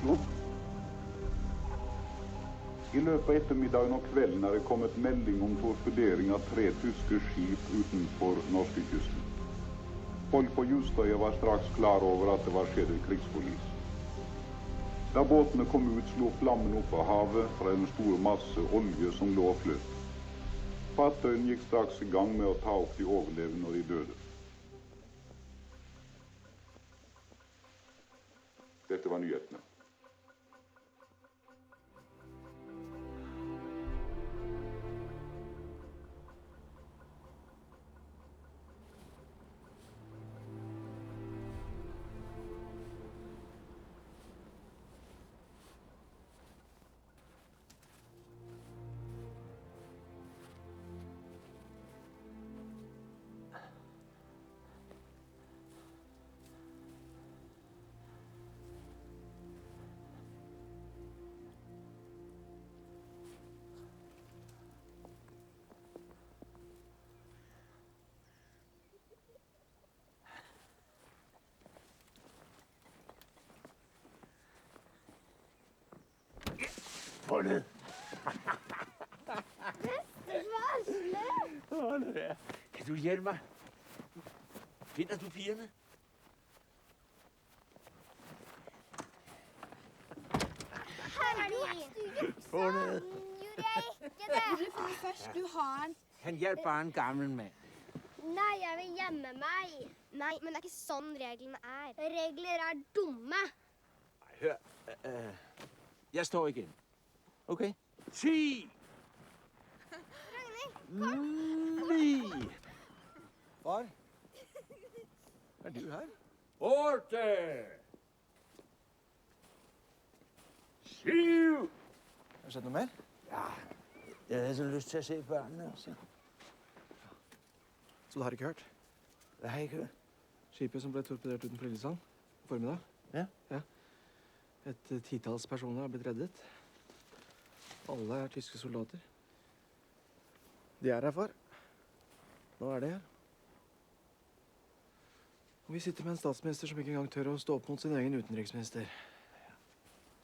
Oslo. I løpet av ettermiddagen og kvelden det kommet melding om torpedering av 3 tyske skip utenfor norskekysten. Folk på Justøya var straks klar over at det var skjedd en krigsforlis. Da båtene kom ut, slo flammen opp av havet fra en stor masse olje som lå og fløt. Fartøyen gikk straks i gang med å ta opp de overlevende og de døde. Dette var nyhetene. Fundet. Kan du hjælpe mig? Finder du pigerne? Fundet. Først, du har den. Han hjalp bare en gammel mand. Nei, jeg vil gjemme meg. Nei, men det er ikke sånn reglene er. Regler er dumme. Nej, hør. Jeg står igen. Okay? 10! Ragnhild, 9! Far? Er du her? 8! 7! Har det skjedd noe mer? Ja, jeg havde så lyst til at se børnene også. Så du har ikke hørt? Hvad har jeg ikke hørt? Skipet som ble torpedert utenfor Lillesand på formiddag. Ja? Et titalls personer har blitt reddet. Alle er tyske soldater. De er her, far. Nå er de her. Og vi sitter med en statsminister som ikke engang tør å stå opp mot sin egen utenriksminister.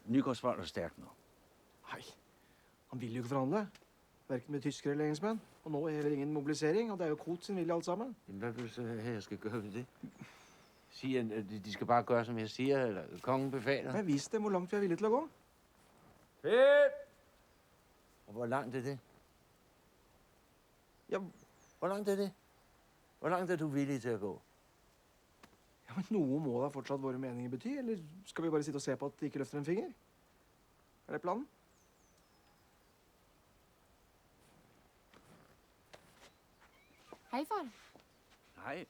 Nygårdsvold er stærkt nå. Nei, han vil jo ikke forhandle. Hverken med tyskere eller engelskmenn. Og nå er heller ingen mobilisering, og det er jo Koht sin vilje alt sammen. Jamen, hvad vil du så have, jeg skal gøre ved det? Sige, at de skal bare gøre, som jeg siger, eller kongen befaler? Men vis dem hvor langt vi er villige til å gå. Fedt! Og hvor langt er det? Ja, Hvor langt er det? Hvor langt er du villig til å gå? ja, men noe må da fortsatt våre meninger bety, eller skal vi bare sitte og se på at de ikke løfter en finger? Er det planen? Hei, far. Nej.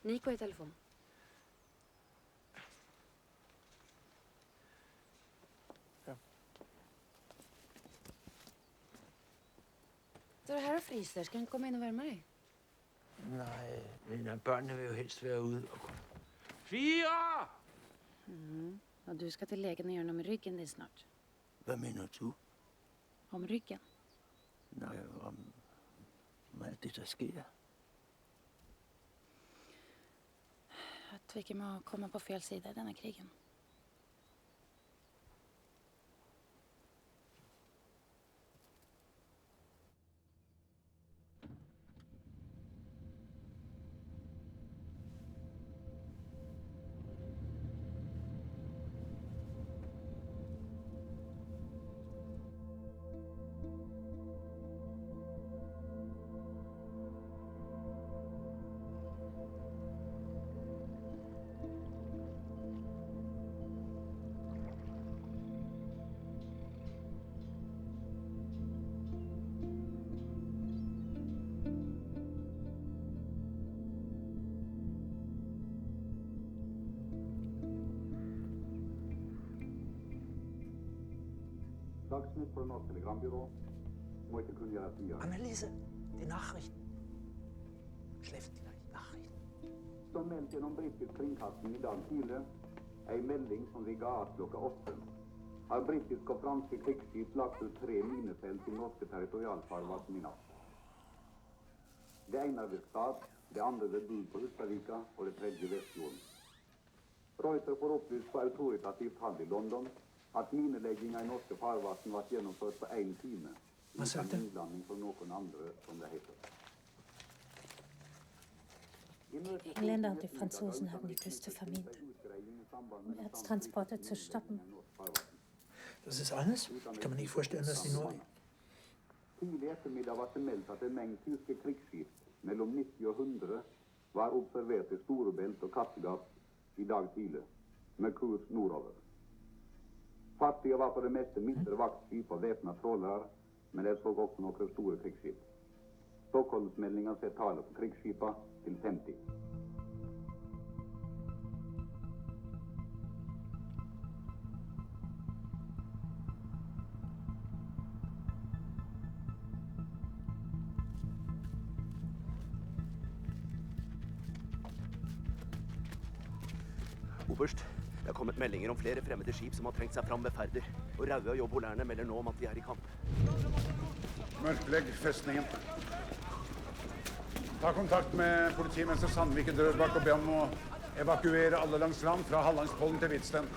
Nico i telefon. Ja. Så det her er fryser. Skal han komme inn og være med deg? Nej, men børnene vil jo helst være ude. 4! Og du skal til legen og gjøre noe med ryggen din snart. Hvad mener du? Om ryggen. Nej, om alt det, der sker. At vi ikke må komme på fel side i denne krigen. Dagsnytt fra Norsk Telegrambyrå må ikke kunngjøres videre. Anneliese, die Nachrichten. Schläft die Nachrichten. Som meldt gjennom britisk kringkasting i dag tidlig, en melding som vi ga klokka 8. Har britiske og franske krigsskip lagt ut 3 minefelt i norske territorialfarvann i natt. Det ene ved Stad, det andre ved Bud på Hustadvika og det tredje ved Vestfjorden. Reuters får opplyst på autoritativt hold i London at minelegginga i norske farvann var gjennomført på 1 time. Hva sa du? Innblanding fra noen andre, som det heter. Die Engländer und die Franzosen haben die Küste vermint, um Erztransporte zu stoppen. Das ist alles? Ich kann mir nicht vorstellen, dass die nur... Tidlig ettermiddag var det meldt at en mengd tyske krigsskip mellom 90 og 100 var observert i Storebælt og Kattegat i dag tidlig, med kurs nordover. Fattige var på det meste mindre vaktskip og væpna trålere, men det så også noen store krigsskip. Stockholmsmeldinga ser tallet på krigsskipa til 50. Oberst, det har kommet meldinger om flere fremmede skip som har trengt seg fram ved Færder. Og Raue og jobbolærene melder nå om at de er i kamp. Mørklegg festningen. Ta kontakt med politimester Sandvik i Drøbak og be om å evakuere alle langs land fra Hallandspollen til Hvitsten.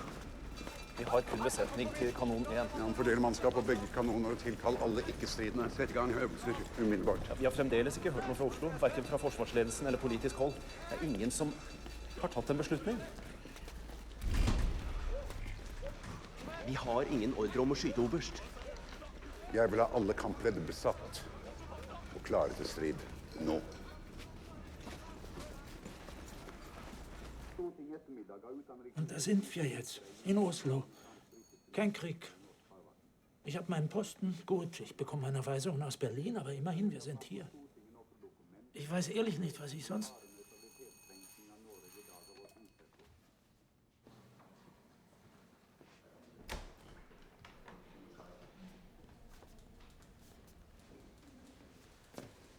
Vi har kun besetning til kanon 1. Ja, fordel mannskap på begge kanoner og tilkall alle ikke-stridende. Sett i gang øvelser umiddelbart. Vi har fremdeles ikke hørt noe fra Oslo, hverken fra forsvarsledelsen eller politisk hold. Det er ingen som har tatt en beslutning. Vi har ingen ordre om å skyte, oberst. Jeg vil ha alle kampledder besatt og klare til strid nå. Und da sind wir jetzt, in Oslo. Kein Krieg. Ich habe meinen Posten. Gut, ich bekomme eine Weisung aus Berlin, aber immerhin, wir sind hier. Ich weiß ehrlich nicht, was ich sonst...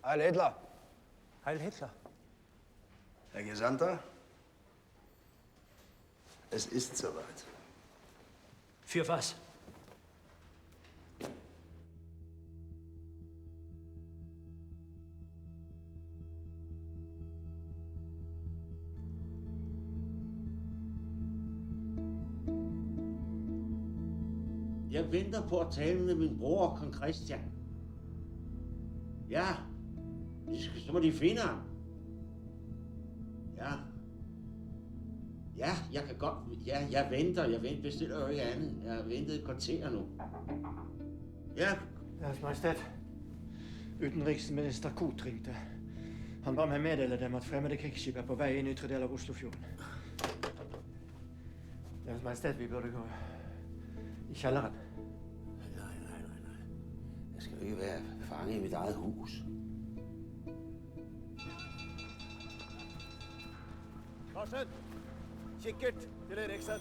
Heil Hitler. Heil Hitler. Herr Gesandter, es ist soweit. Für was? Jeg venter på at tale med min bror, kong Christian. Ja, så må de finde ham. Ja. Ja, jeg kan godt... Ja, jeg venter. Bestiller jo ikke andet. Jeg har ventet et kvarter nu. Ja. Deres Majestet, utenriksminister Koht ringte. Han ba meg meddele dem at fremmede krigsskip er på vei inn i ytre del av Oslofjorden. Deres Majestet, vi burde gå i kjelleren. Nej. Jeg skal jo ikke være fanget i mit eget hus. Karsten! Kikkert til Eriksen.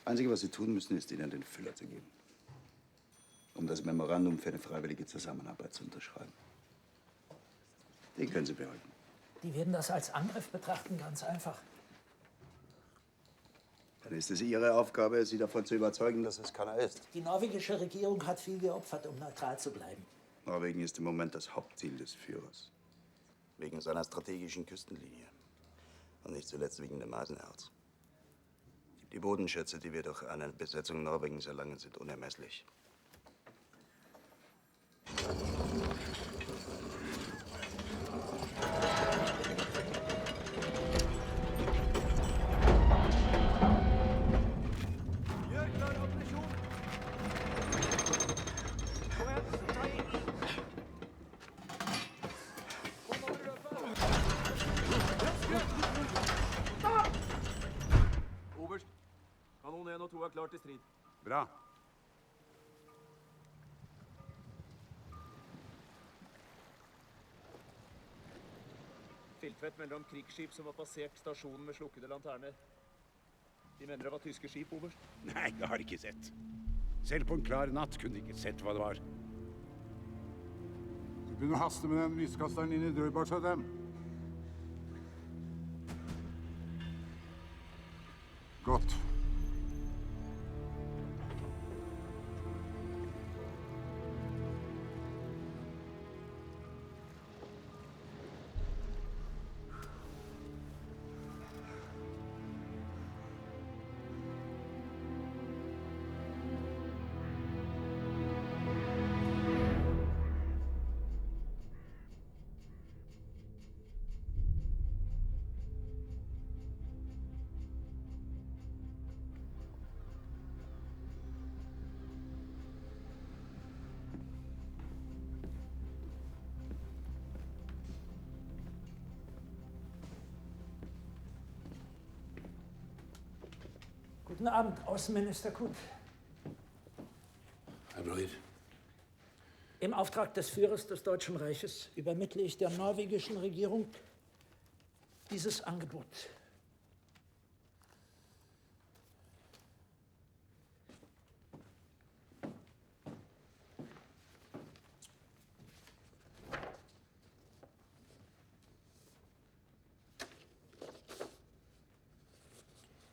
Einzige, was Sie tun müssen, ist Ihnen den Füller zu geben, um das Memorandum für eine freiwillige Zusammenarbeit zu unterschreiben. Den können Sie behalten. Die werden das als Angriff betrachten, ganz einfach. Dann ist es Ihre Aufgabe, Sie davon zu überzeugen, dass es keiner ist. Die norwegische Regierung hat viel geopfert, um neutral zu bleiben. Norwegen ist im Moment das Hauptziel des Führers. Wegen seiner strategischen Küstenlinie. Und nicht zuletzt wegen dem Eisenerz. Die Bodenschätze, die wir durch eine Besetzung Norwegens erlangen, sind unermesslich. Kanon 1 og 2 er klar til strid. Bra. Filtvedt melder om krigsskip som har passert stasjonen med slukkede lanterner. De mener det var tyske skip, oberst. Nei, det har de ikke sett. Selv på en klar natt kunne de ikke sett hva det var. Du begynner å haste med den lyskasteren inn i Drøbak, sa dem. Godt. Guten Abend, Außenminister Kut. Herr Breuer. Im Auftrag des Führers des Deutschen Reiches übermittle ich der norwegischen Regierung dieses Angebot.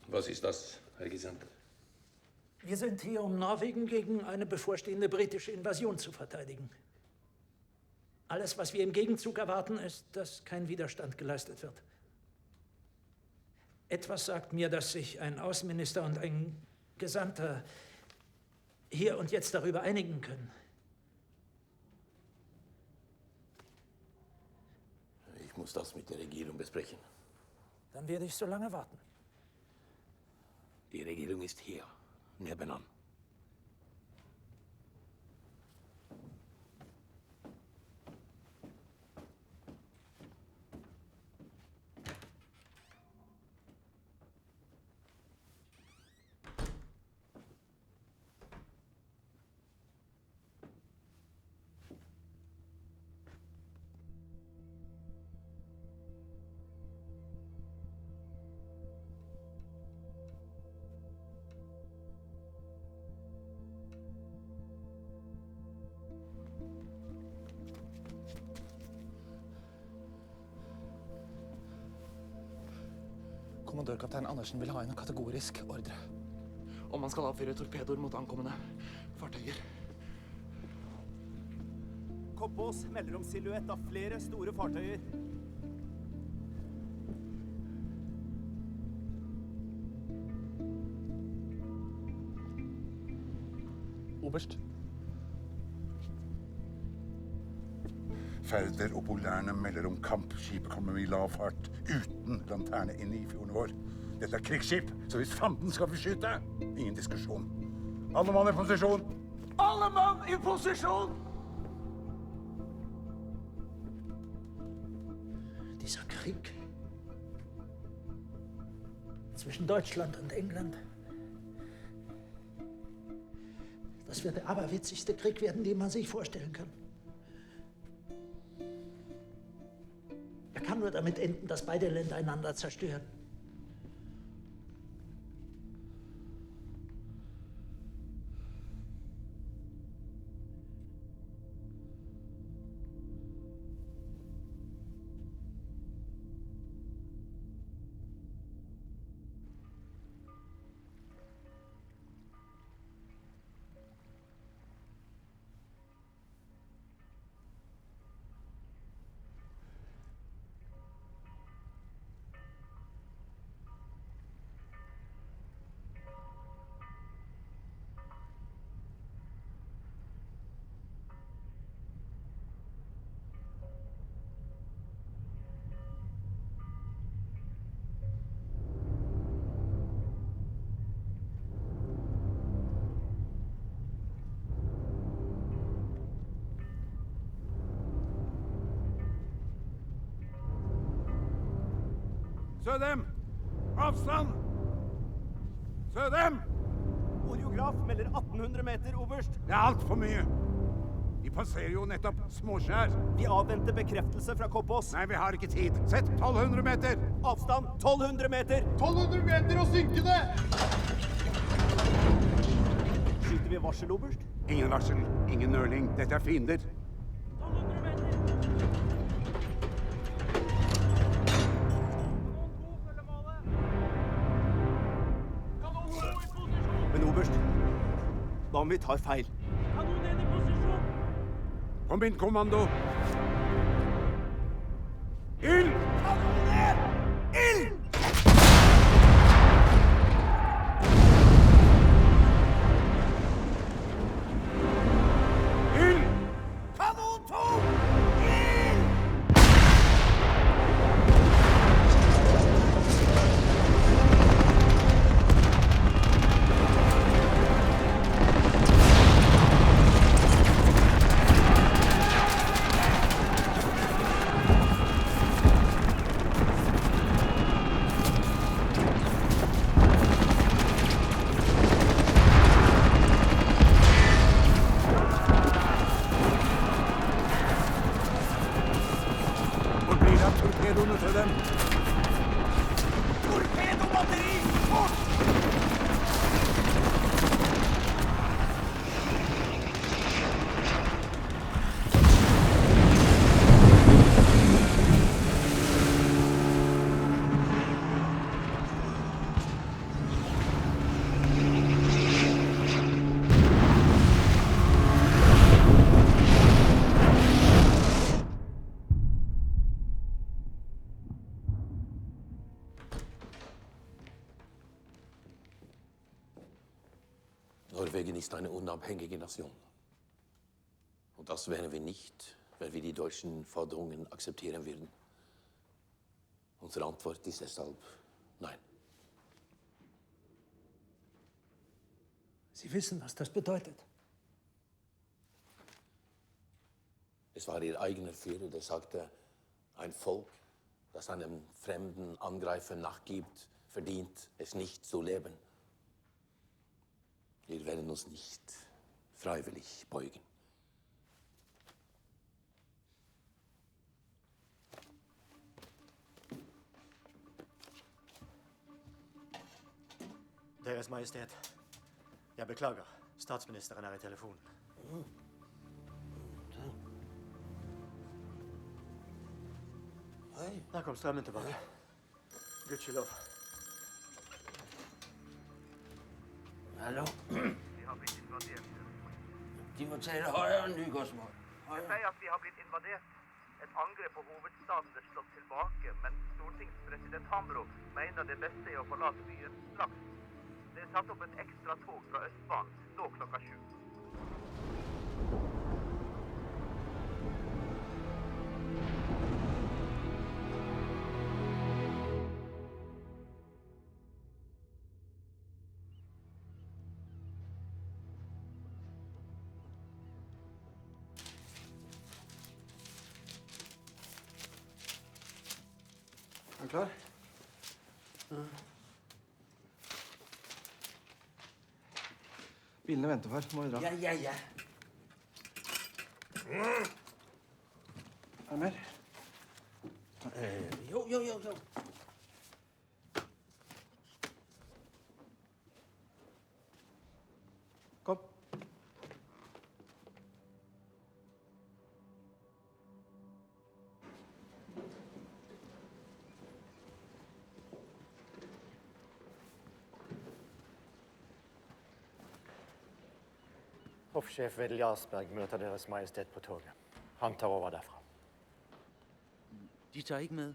Was ist das, Herr Gesandter? Wir sind hier, um Norwegen gegen eine bevorstehende britische Invasion zu verteidigen. Alles, was wir im Gegenzug erwarten, ist, dass kein Widerstand geleistet wird. Etwas sagt mir, dass sich ein Außenminister und ein Gesandter hier und jetzt darüber einigen können. Ich muss das mit der Regierung besprechen. Dann werde ich so lange warten. Die Regierung ist hier, nebenan. Kommandørkaptein Andersen vil ha en kategorisk ordre. Om man skal avfyre torpedoer mot ankommende fartøyer. Koppås melder om silhuett av flere store fartøyer. Oberst. Færder og Polærene melder om kamp. Skipet kommer med i lav fart, uten lanterne inn i fjorden vår. Dette er krigsskip, så hvis fanden skal vi skyte, ingen diskusjon. Alle mann i posisjon! Alle mann i posisjon! Dieser Krieg zwischen Deutschland und England. Das wird der aberwitzigste Krieg werden, den man sich vorstellen kann. Er kann nur damit enden, dass beide Länder einander zerstören. Sødem! Avstand! Sødem! Oreograf melder 1800 meter, oberst. Det er alt for mye. Vi passerer jo nettopp Småskjær. Vi avventer bekreftelse fra Koppås. Nei, vi har ikke tid. Sett 1200 meter! Avstand 1200 meter! 1200 meter og synkende! Skyter vi varsel, oberst? Ingen varsel, ingen nøling. Dette er fiender. Men oberst, hva om vi tar feil? På min kommando. Ild! Kanoner! Ild! Ild! Kanon 2! Ild! Hvor blir det av torpedoene til dem? Torpedobatteri! Fort! Norwegen ist eine unabhängige Nation. Und das wären wir nicht, wenn wir die deutschen Forderungen akzeptieren würden. Unsere Antwort ist deshalb nein. Sie wissen, was das bedeutet. Es war ihr eigener Führer, der sagte, ein Volk, das einem fremden Angreifer nachgibt, verdient es nicht zu leben. Wir werden uns nicht freiwillig beugen. Deres Majestet, jeg beklager. Statsministeren er i telefonen. Der kom strømmen tilbake. Gudskjelov. Hallo? Vi har blitt invadert. De må tale højere, Nygårdsmål. Jeg sier at vi har blitt invadert. Et angrep på hovedstaden er slått tilbake, men stortingspresident Hambro mener det beste er å forlate byen straks. Det er satt opp et ekstra tog fra Østbanen, nå klokka 7. Er du klar? Bilene venter, far. Må vi dra. Ja. Er det mer? Jo. Kom. Hoffsjef Wedel Jarlsberg møter Deres Majestet på toget. Han tar over derfra. De tager ikke med.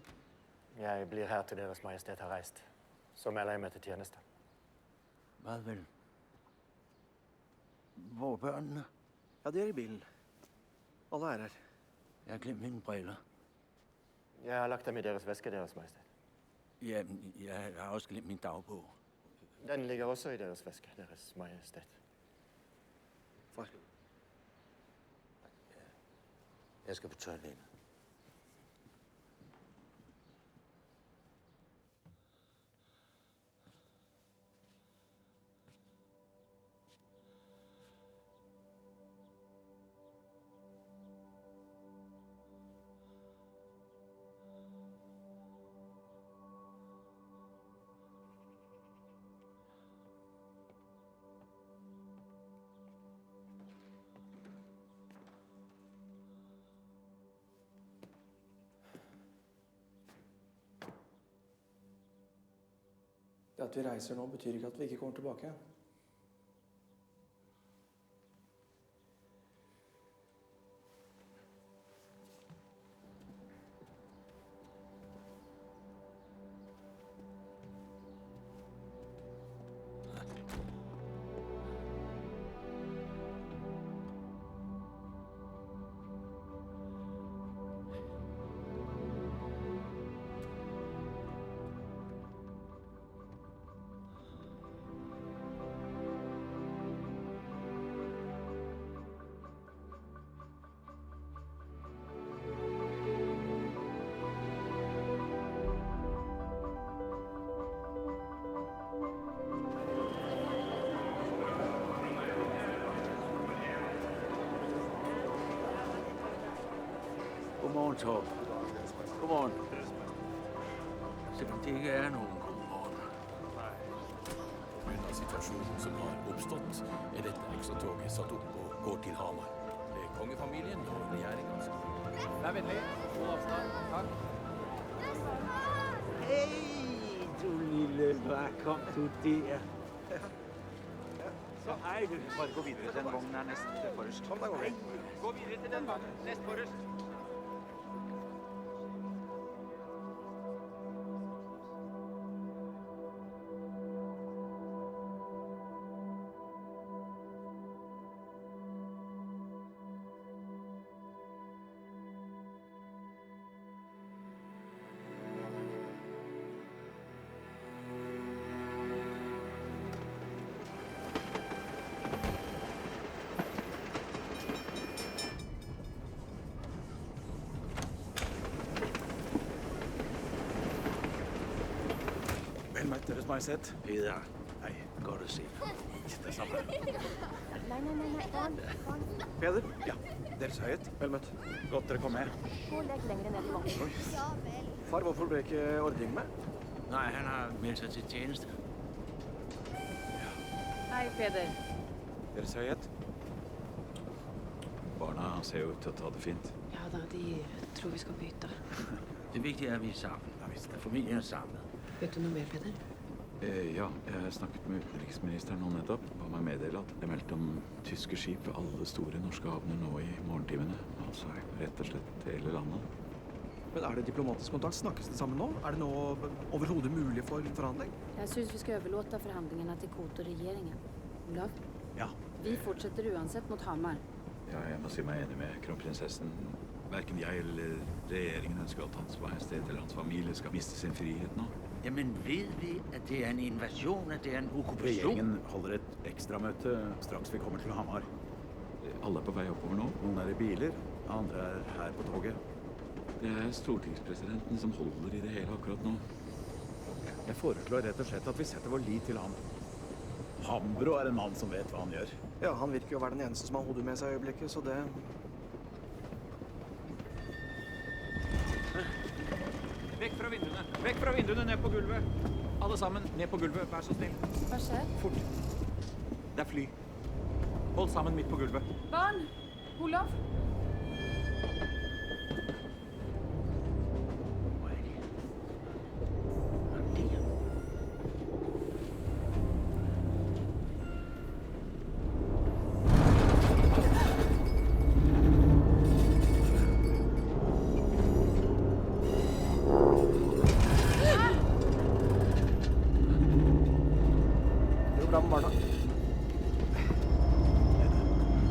Jeg blir her til Deres Majestet har reist. Så melder jeg meg til tjeneste. Hvad vel? Hvor er børnene? Ja, de er i bilen. Alle er her. Jeg har glemt mine briller. Jeg har lagt dem i Deres væske, Deres Majestet. Ja, jeg har også glemt min dagbog. Den ligger også i Deres væske, Deres Majestet. Far. Jeg skal på toilettet. Det at vi reiser nå betyr ikke at vi ikke kommer tilbake. Godmorgen, Torb. Godmorgen. Selvom det ikke er nogen godmorgen. Med den situasjonen som har oppstått, dette ekstratoget satt opp og går til Hamar. Det kongefamilien og regjeringen. Vær vennlig. Hold avstand. Takk. Hei, du lille bærkom, du der. Så hei, du. Bare gå videre til den vognen her nest forrest. Kom, da går vi. Gå videre til den vognen nest forrest. Vel møtt, Deres Majestet. Peder. Hei, godt å se. Det samme. Nei, barn. Peder? Ja, Deres Høyhet. Vel møtt. Godt dere kom med. Gå og legg lenger ned i vognen. Ja vel. Far, hvorfor ble ikke ordning med? Nej, han har meldt sig til tjeneste. Hei, Peder. Deres Høyhet. Barna ser jo ut til å ta det fint. Ja da, de tror vi skal bytte. Det vigtige er, at vi er sammen. Ja, visst. Familien er samlet. Vet du noe mer, Peder? Ja, jeg snakket med utenriksministeren nå nettopp. Ba meg meddele at det meldte om tyske skip ved alle store norske havner nå i morgentimene. Altså rett og slett hele landet. Men er det diplomatisk kontakt? Snakkes det sammen nå? Er det nå overhodet mulig for forhandling? Jeg synes vi skal overlåte forhandlingene til Koht og regjeringen. Olav? Ja. Vi fortsetter uansett mot Hamar. Ja, jeg må si meg enig med kronprinsessen. Hverken jeg eller regjeringen ønsker at Hans Majestet eller hans familie skal miste sin frihet nå. Jamen ved vi, at det er en invasjon, at det er en okkupasjon? Regjeringen holder et ekstramøte straks vi kommer til Hamar. Alle er på vei oppover nå. Noen er i biler, andre er her på toget. Det er stortingspresidenten som holder i det hele akkurat nå. Jeg foreslår rett og slett at vi setter vår lit til ham. Hambro er en mann som vet hva han gjør. Ja, han virker jo å være den eneste som har hodet med seg i øyeblikket, så det... Vekk fra vinduene. Vekk fra vinduene, ned på gulvet. Alle sammen, ned på gulvet. Vær så snill. Hva skjer? Fort. Det er fly. Hold sammen midt på gulvet. Barn! Olav!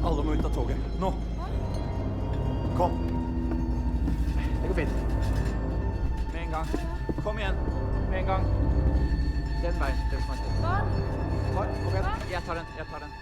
Alle må ut av toget. Nå! Kom. Det går fint. Med en gang. Kom igjen. Med en gang. Den veien. Deres Majestet. Barn! Kom igjen. Jeg tar den. Jeg tar den.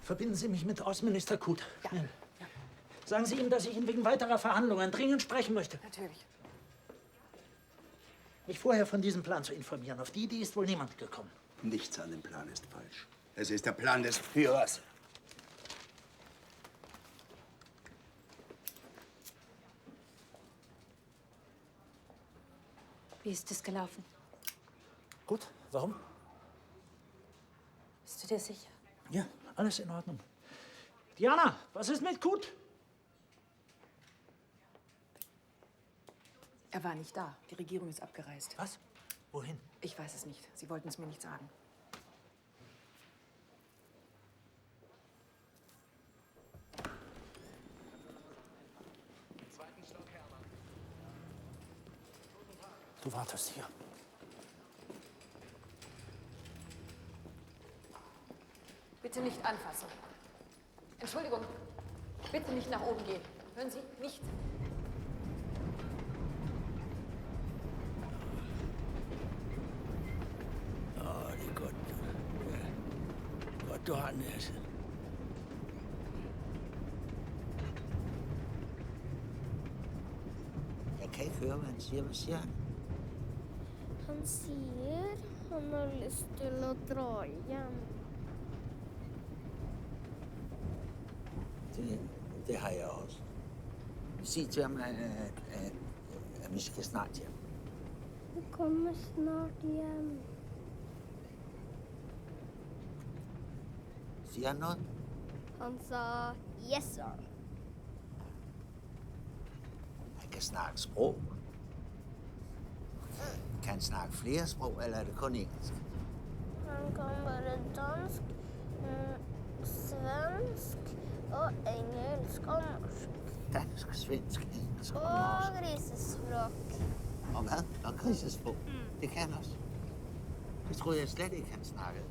Verbinden Sie mich mit Außenminister Kut. Ja. Schnell. Ja. Sagen Sie ihm, dass ich ihn wegen weiterer Verhandlungen dringend sprechen möchte. Natürlich. Mich vorher von diesem Plan zu informieren. Auf die Idee ist wohl niemand gekommen. Nichts an dem Plan ist falsch. Es ist der Plan des Führers. Wie ist es gelaufen? Gut, warum? Bist du dir sicher? Ja, alles in Ordnung. Diana, was ist mit Kut? Er war nicht da. Die Regierung ist abgereist. Was? Wohin? Ich weiß es nicht. Sie wollten es mir nicht sagen. Du wartest hier. Bitte nicht anfassen. Entschuldigung. Bitte nicht nach oben gehen. Hören Sie? Nicht. Det er godt. Ja. Godt, du har næse. Jeg kan ikke høre, hvad han siger. Hvad siger han? Han sier han har lyst til å dra hjem. Det har jeg også. Sig til ham, at vi skal snart hjem. Vi kommer snart hjem. Siger han noget? Han sa yes, sir. Han kan snakke sprog. Kan han snakke flere sprog, eller er det kun engelsk? Han kan bare dansk, svensk og engelsk og norsk. Dansk, svensk, engelsk og Og norsk. grisespråk. Og hvad? Og grisesprog. Det kan han også. Det troede jeg slet ikke, han snakkede.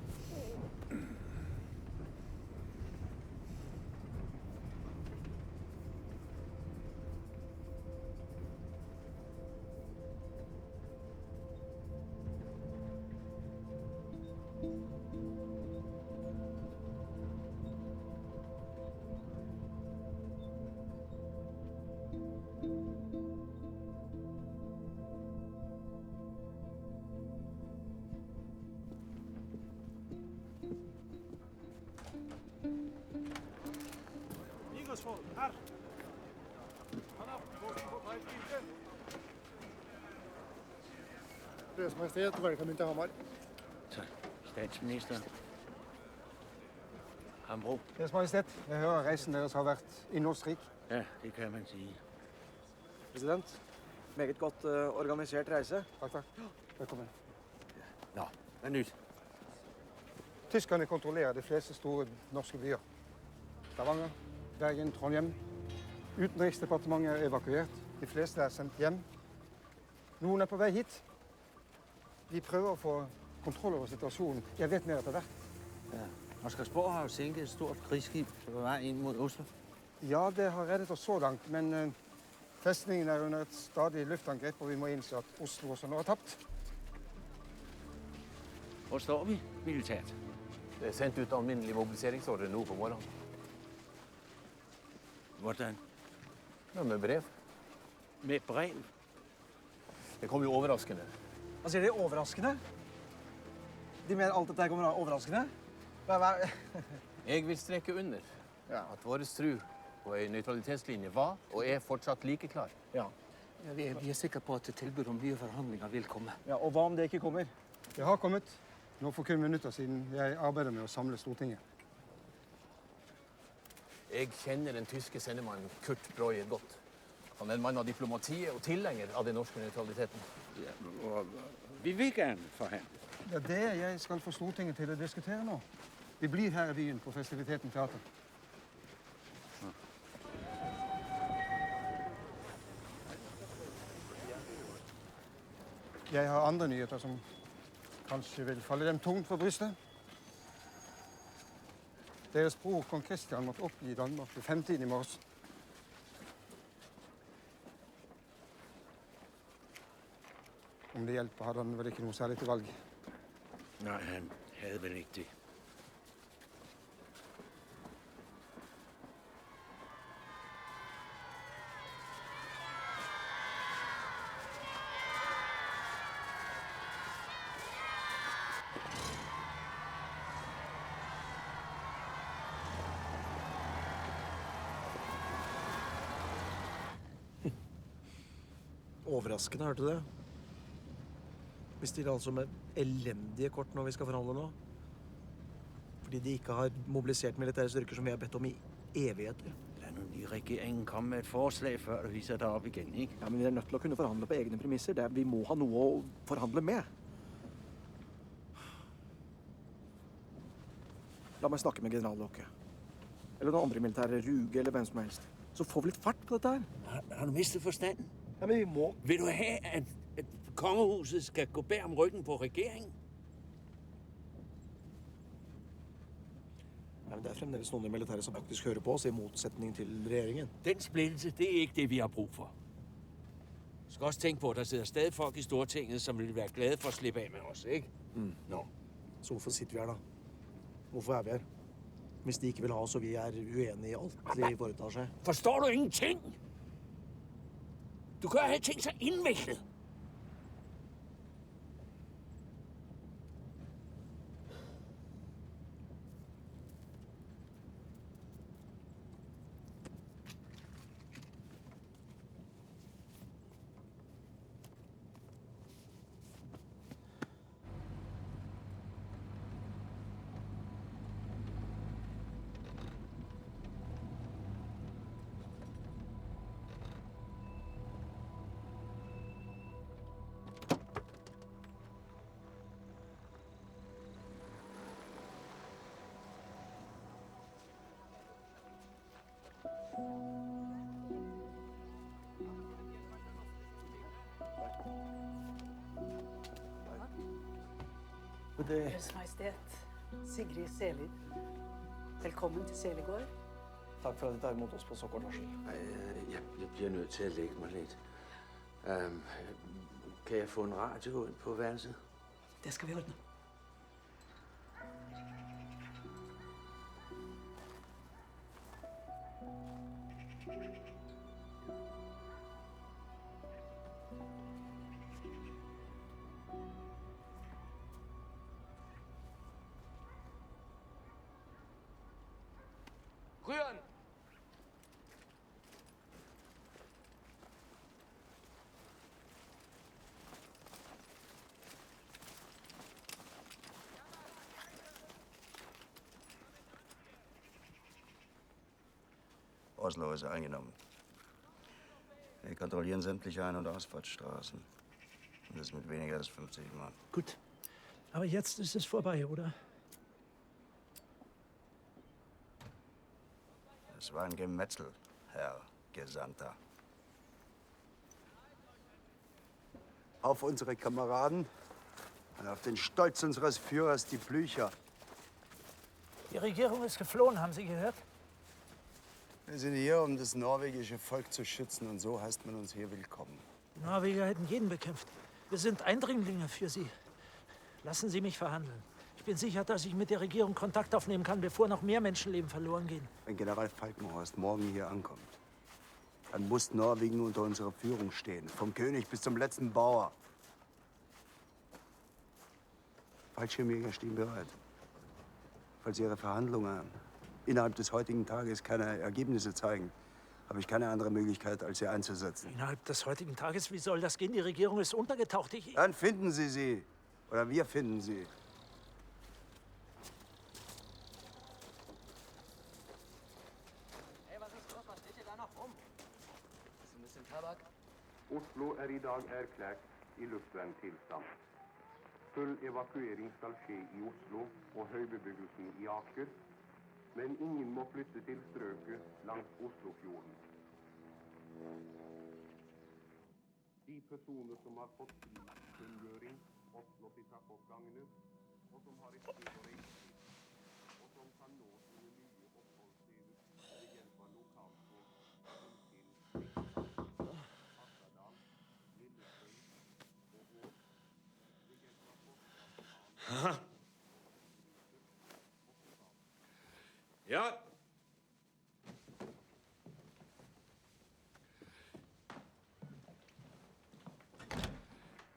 Her. Han har Aftenposten på feil bilde. Deres Majestet, velkommen til Hamar. Tak. Statsminister. Hambro. Deres Majestet, jeg hører reisen deres har vært innholdsrik. Ja, det kan man sige. President, meget godt organisert reise. Takk, takk. Velkommen. Nå, hvad nyt? Tyskerne kontrollerer de fleste store norske byer. Stavanger, Bergen, Trondheim. Utenriksdepartementet er evakuert. De fleste er sendt hjem. Noen er på vei hit. Vi prøver å få kontroll over situasjonen. Jeg vet mer etter hvert. Ja. Oscarsborg har jo sænket et stort krigsskib på vej ind mod Oslo. Ja, det har reddet oss så langt, men festningen er under et stadig luftangrep, og vi må innse at Oslo også nå har tapt. Hvor står vi militært? Det er sendt ut alminnelig mobiliseringsordre nå på morgenen. Hvordan? Ja, med brev. Med brev? Det kom jo overraskende. Hva sier de? Overraskende? De mener alt dette kommer overraskende? Jeg vil streke under at vår tro på en nøytralitetslinje var og er fortsatt like klar. Ja. Vi er sikre på at tilbud om nye forhandlinger vil komme. Ja, og hva om det ikke kommer? Det har kommet. Nå for kun minutter siden jeg arbeider med å samle Stortinget. Jeg kjenner den tyske sendemannen Kurt Breuer godt. Han er en mann av diplomatiet og tilhenger av den norske nøytraliteten. Ja, og vi vil gerne forhandle. Ja, det er jeg skal få Stortinget til å diskutere nå. Vi blir her i byen på festiviteten teater. Jeg har andre nyheter som kanskje vil falle dem tungt for brystet. Deres bror kong Christian måtte oppgi Danmark ved 5-tiden i morges. Om det hjelper, hadde han vel ikke noe særlig til valg. Nej, han havde vel ikke det. Overraskende, hørte du det? Vi stiller altså med elendige kort når vi skal forhandle nå. Fordi de ikke har mobilisert militære styrker som vi har bedt om i evigheter. Lad nu lige regeringen komme med et forslag, før du viser deg opp igjen, ikke? Ja, men vi er nødt til å kunne forhandle på egne premisser. Vi må ha noe å forhandle med. La meg snakke med general Locke. Eller noen andre militære, Ruge eller hvem som helst. Så får vi litt fart på dette her. Har du mistet forstanden? Ja, men vi må. Vil du ha at kongehuset skal gå bag om ryggen på regeringen? Ja, men det er fremdeles noen i militæret som faktisk hører på oss, i motsetning til regjeringen. Den splittelse, det er ikke det, vi har brug for. Du skal også tenke på, at der sidder stadig folk i Stortinget, som vil være glade for å slippe av med oss, ikke? Nå. Så hvorfor sitter vi her, da? Hvorfor er vi her? Hvis de ikke vil ha oss, og vi er uenige i alt de foretar seg. Forstår du ingenting? Du gør have ting så indviklet. Deres Majestet, Sigrid Selid. Velkommen til Seligård. Takk for at de tar imot oss på så kort varsel. Jeg bliver nødt til at lægge mig lidt. Kan jeg få en radio ind på værelset? Det skal vi ordne. Ryan! Oslo ist eingenommen. Wir kontrollieren sämtliche Ein- und Ausfahrtsstraßen. Und das mit weniger als 50 Mann. Gut. Aber jetzt ist es vorbei, oder? Es war ein Gemetzel, Herr Gesandter. Auf unsere Kameraden und auf den Stolz unseres Führers, die Blücher. Die Regierung ist geflohen, haben Sie gehört? Wir sind hier, um das norwegische Volk zu schützen, und so heißt man uns hier willkommen. Die Norweger hätten jeden bekämpft. Wir sind Eindringlinge für Sie. Lassen Sie mich verhandeln. Ich bin sicher, dass ich mit der Regierung Kontakt aufnehmen kann, bevor noch mehr Menschenleben verloren gehen. Wenn General Falkenhorst morgen hier ankommt, dann muss Norwegen unter unserer Führung stehen. Vom König bis zum letzten Bauer. Fallschirmjäger stehen bereit. Falls Ihre Verhandlungen innerhalb des heutigen Tages keine Ergebnisse zeigen, habe ich keine andere Möglichkeit, als sie einzusetzen. Innerhalb des heutigen Tages? Wie soll das gehen? Die Regierung ist untergetaucht. Dann finden Sie sie. Oder wir finden sie. Oslo er i dag erklært i luftverntilstand. Full evakuering skal skje i Oslo og høybebyggelsen i Aker, men ingen må flytte til strøket langs Oslofjorden. De personer som har fått kunngjøring oppnådd i trappeoppgangene, og som har et sted å reise til, og som kan nå sine nye oppholdssteder ved hjelp av lokaltog til Hattadal, Lillestrøm og Ås, ved hjelp av Forsvarsbanen. Ja.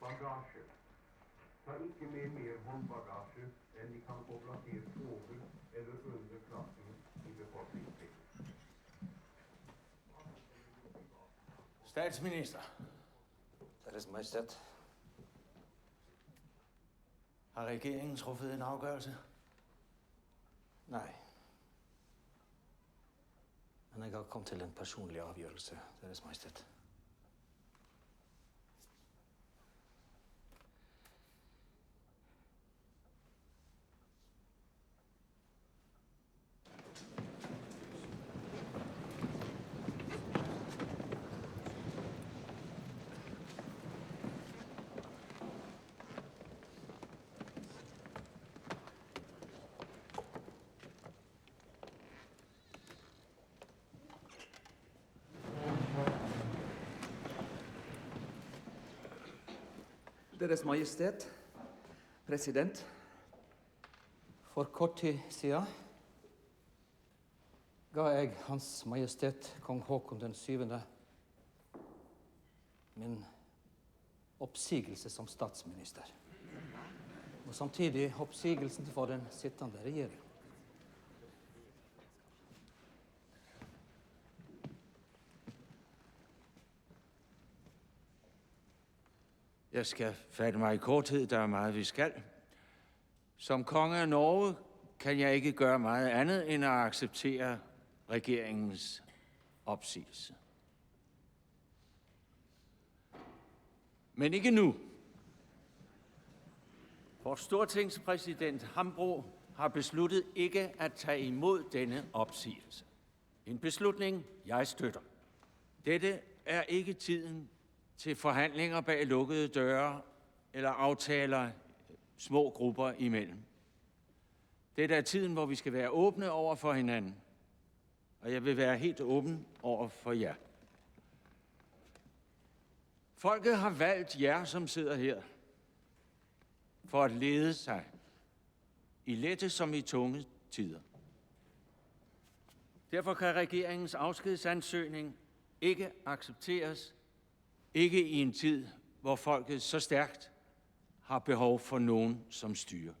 Bagasje. Ta ikke ikke med mer håndbagasje enn de kan få plassert over eller under klassen i befolkningsvekst. Statsminister. Deres Majestet. Har regeringen truffet en afgørelse? Nei. Men jeg har kommet til en personlig avgjørelse, Deres Majestet. Deres Majestet, president. For kort tid siden ga jeg Hans Majestet Kong Håkon den 7. min oppsigelse som statsminister. Og samtidig oppsigelsen for den sittende regjering. Jeg skal fatte mig i korthed, der er meget, vi skal. Som konge af Norge kan jeg ikke gøre meget andet end at acceptere regeringens opsigelse. Men ikke nu. For stortingspræsident Hambro har besluttet ikke at tage imod denne opsigelse. En beslutning, jeg støtter. Dette er ikke tiden til forhandlinger bag lukkede døre eller aftaler små grupper imellem. Dette er tiden, hvor vi skal være åbne over for hinanden. Og jeg vil være helt åben over for jer. Folket har valgt jer, som sidder her, for at lede sig i lette som i tunge tider. Derfor kan regeringens afskedsansøgning ikke accepteres, ikke i en tid, hvor folket så stærkt har behov for nogen som styrer.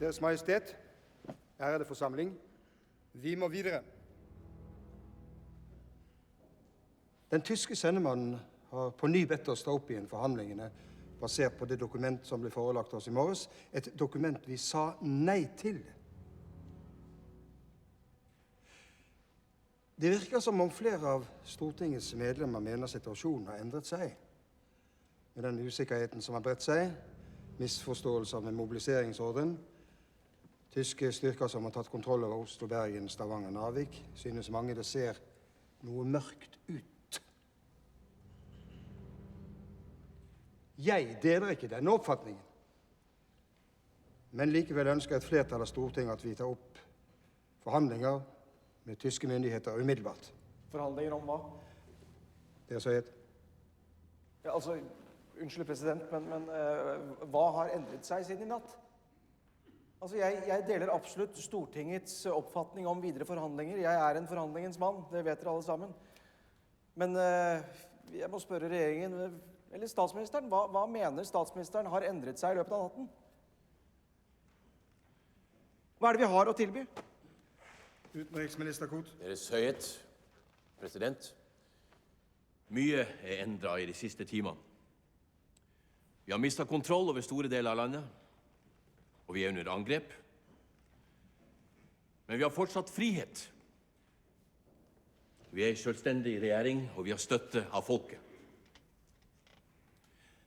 Deres Majestet, ærede forsamling, vi må videre. Den tyske sendemannen har på ny bedt oss stå opp igjen forhandlingene basert på det dokument som ble forelagt oss i morges. Et dokument vi sa nei til. Det virker som om flere av Stortingets medlemmer mener situasjonen har endret seg. Med den usikkerheten som har bredt seg, misforståelser med mobiliseringsordren, tyske styrker som har tatt kontroll over Oslo, Bergen, Stavanger, Narvik, synes mange det ser noe mørkt ut. Jeg deler ikke denne oppfatningen. Men likevel ønsker et flertall av Stortinget at vi tar opp forhandlinger med tyske myndigheter umiddelbart. Forhandlinger om hva? Deres Høyhet. Ja, altså, unnskyld president, men hva har endret seg siden i natt? Altså, jeg deler absolutt Stortingets oppfatning om videre forhandlinger. Jeg er en forhandlingens mann, det vet dere alle sammen. Men jeg må spørre regjeringen, eller statsministeren, hva mener statsministeren har endret seg i løpet av natten? Hva er det vi har å tilby? Utenriksminister Koht. Deres Høyhet, president. Mye er endret i de siste timene. Vi har mistet kontroll over store deler av landet, og vi er under angrep. Men vi har fortsatt frihet. Vi er en selvstendig regjering, og vi har støtte av folket.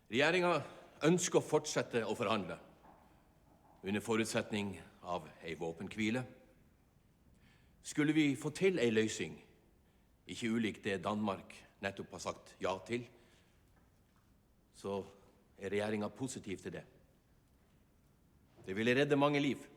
Regjeringen ønsker å fortsette å forhandle, under forutsetning av en våpenhvile. Skulle vi få til en løsning, ikke ulikt det Danmark nettopp har sagt ja til, så er regjeringen positiv til det. Det ville redde mange liv.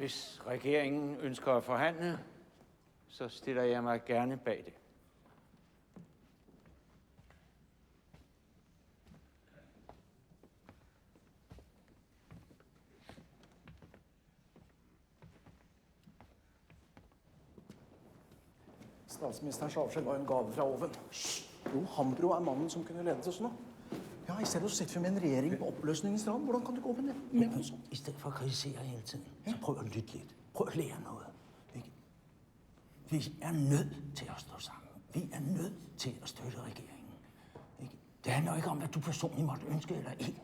Hvis regeringen ønsker at forhandle, så stiller jeg mig gerne bag det. Statsministerens avskjed var en gave fra oven. Jo, Hambro er mannen som kunne ledet oss nå. Ja, i stedet så sitter vi med en regjering på oppløsningens rand. Hvordan kan du gå med oss? I stedet for at kritisere hele tiden, så prøv at lytte lidt. Prøv at lære noget. Ikke? Vi er nødt til at stå sammen. Vi er nødt til at støtte regeringen. Ikke? Det handler ikke om, hvad du personligt måtte ønske eller ikke.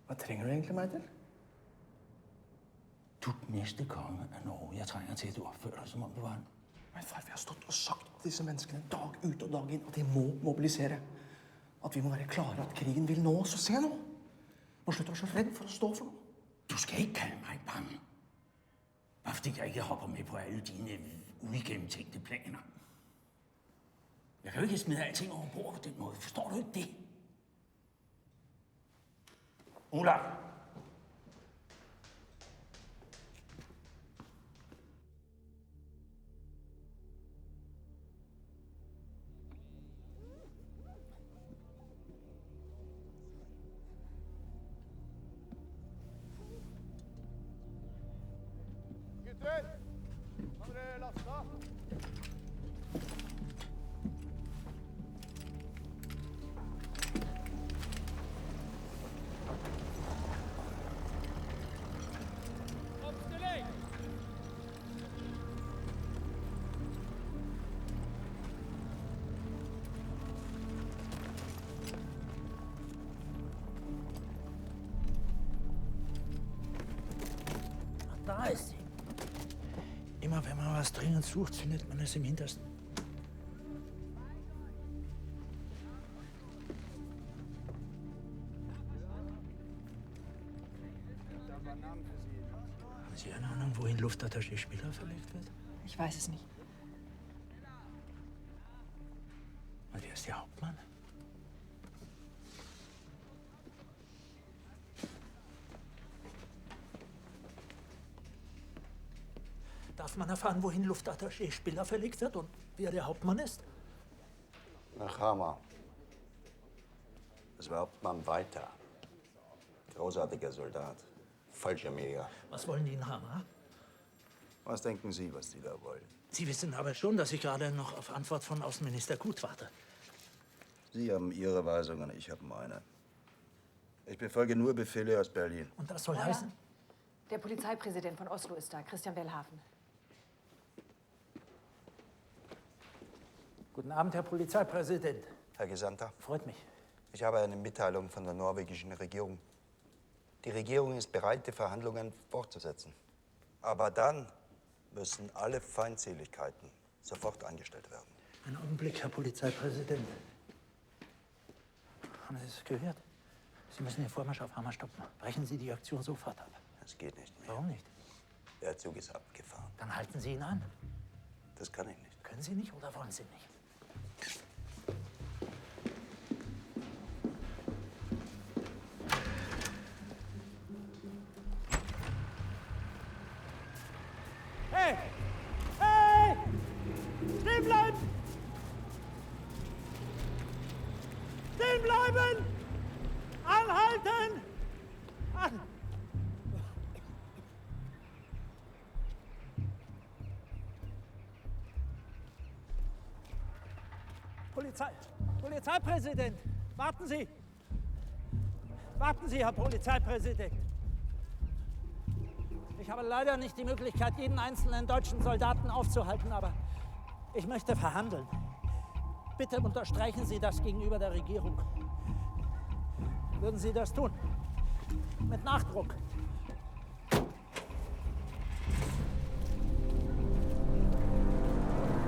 Hvad trenger du egentlig meg til? Du er den næste konge af Norge. Jeg trænger til, at du opfører dig, som om du var en. Men far, vi har stått og sagt til disse menneskene dag ut og dag inn at de må mobilisere. At vi må være klare at krigen vil nå oss. Og se nå! Må slutte å være så redd for å stå for noe. Du skal ikke kalde mig bange. Bare fordi jeg ikke hopper med på alle dine uigennemtænkte planer. Jeg kan jo ikke smide alting over bord på den måde. Forstår du ikke det? Olaf! Gutter! Kan dere laste av? Oppstilling! Da ist sie. Immer wenn man was dringend sucht, findet man es im Hintersten. Haben Sie eine Ahnung, wohin Luftattaché-Spieler verlegt wird? Ich weiß es nicht. Und wer ist der Hauptmann? Darf man erfahren, wohin Luftattaché-Spieler verlegt wird und wer der Hauptmann ist? Nach Hammer. Das war Hauptmann Weiter. Großartiger Soldat. Fallschirmjäger. Was wollen die in Hammer? Was denken Sie, was die da wollen? Sie wissen aber schon, dass ich gerade noch auf Antwort von Außenminister Gut warte. Sie haben Ihre Weisungen, ich habe meine. Ich befolge nur Befehle aus Berlin. Und das soll heißen? Der Polizeipräsident von Oslo ist da, Christian Wellhafen. Guten Abend, Herr Polizeipräsident. Herr Gesandter. Freut mich. Ich habe eine Mitteilung von der norwegischen Regierung. Die Regierung ist bereit, die Verhandlungen fortzusetzen. Aber dann müssen alle Feindseligkeiten sofort eingestellt werden. Einen Augenblick, Herr Polizeipräsident. Haben Sie es gehört? Sie müssen den Vormarsch auf Hammer stoppen. Brechen Sie die Aktion sofort ab. Das geht nicht mehr. Warum nicht? Der Zug ist abgefahren. Dann halten Sie ihn an. Das kann ich nicht. Können Sie nicht oder wollen Sie nicht? Hey! Hey! Stehen bleiben! Stehen bleiben! Anhalten! An! Polizeipräsident! Warten Sie! Warten Sie, Herr Polizeipräsident! Ich habe leider nicht die Möglichkeit, jeden einzelnen deutschen Soldaten aufzuhalten, aber ich möchte verhandeln. Bitte unterstreichen Sie das gegenüber der Regierung. Würden Sie das tun? Mit Nachdruck.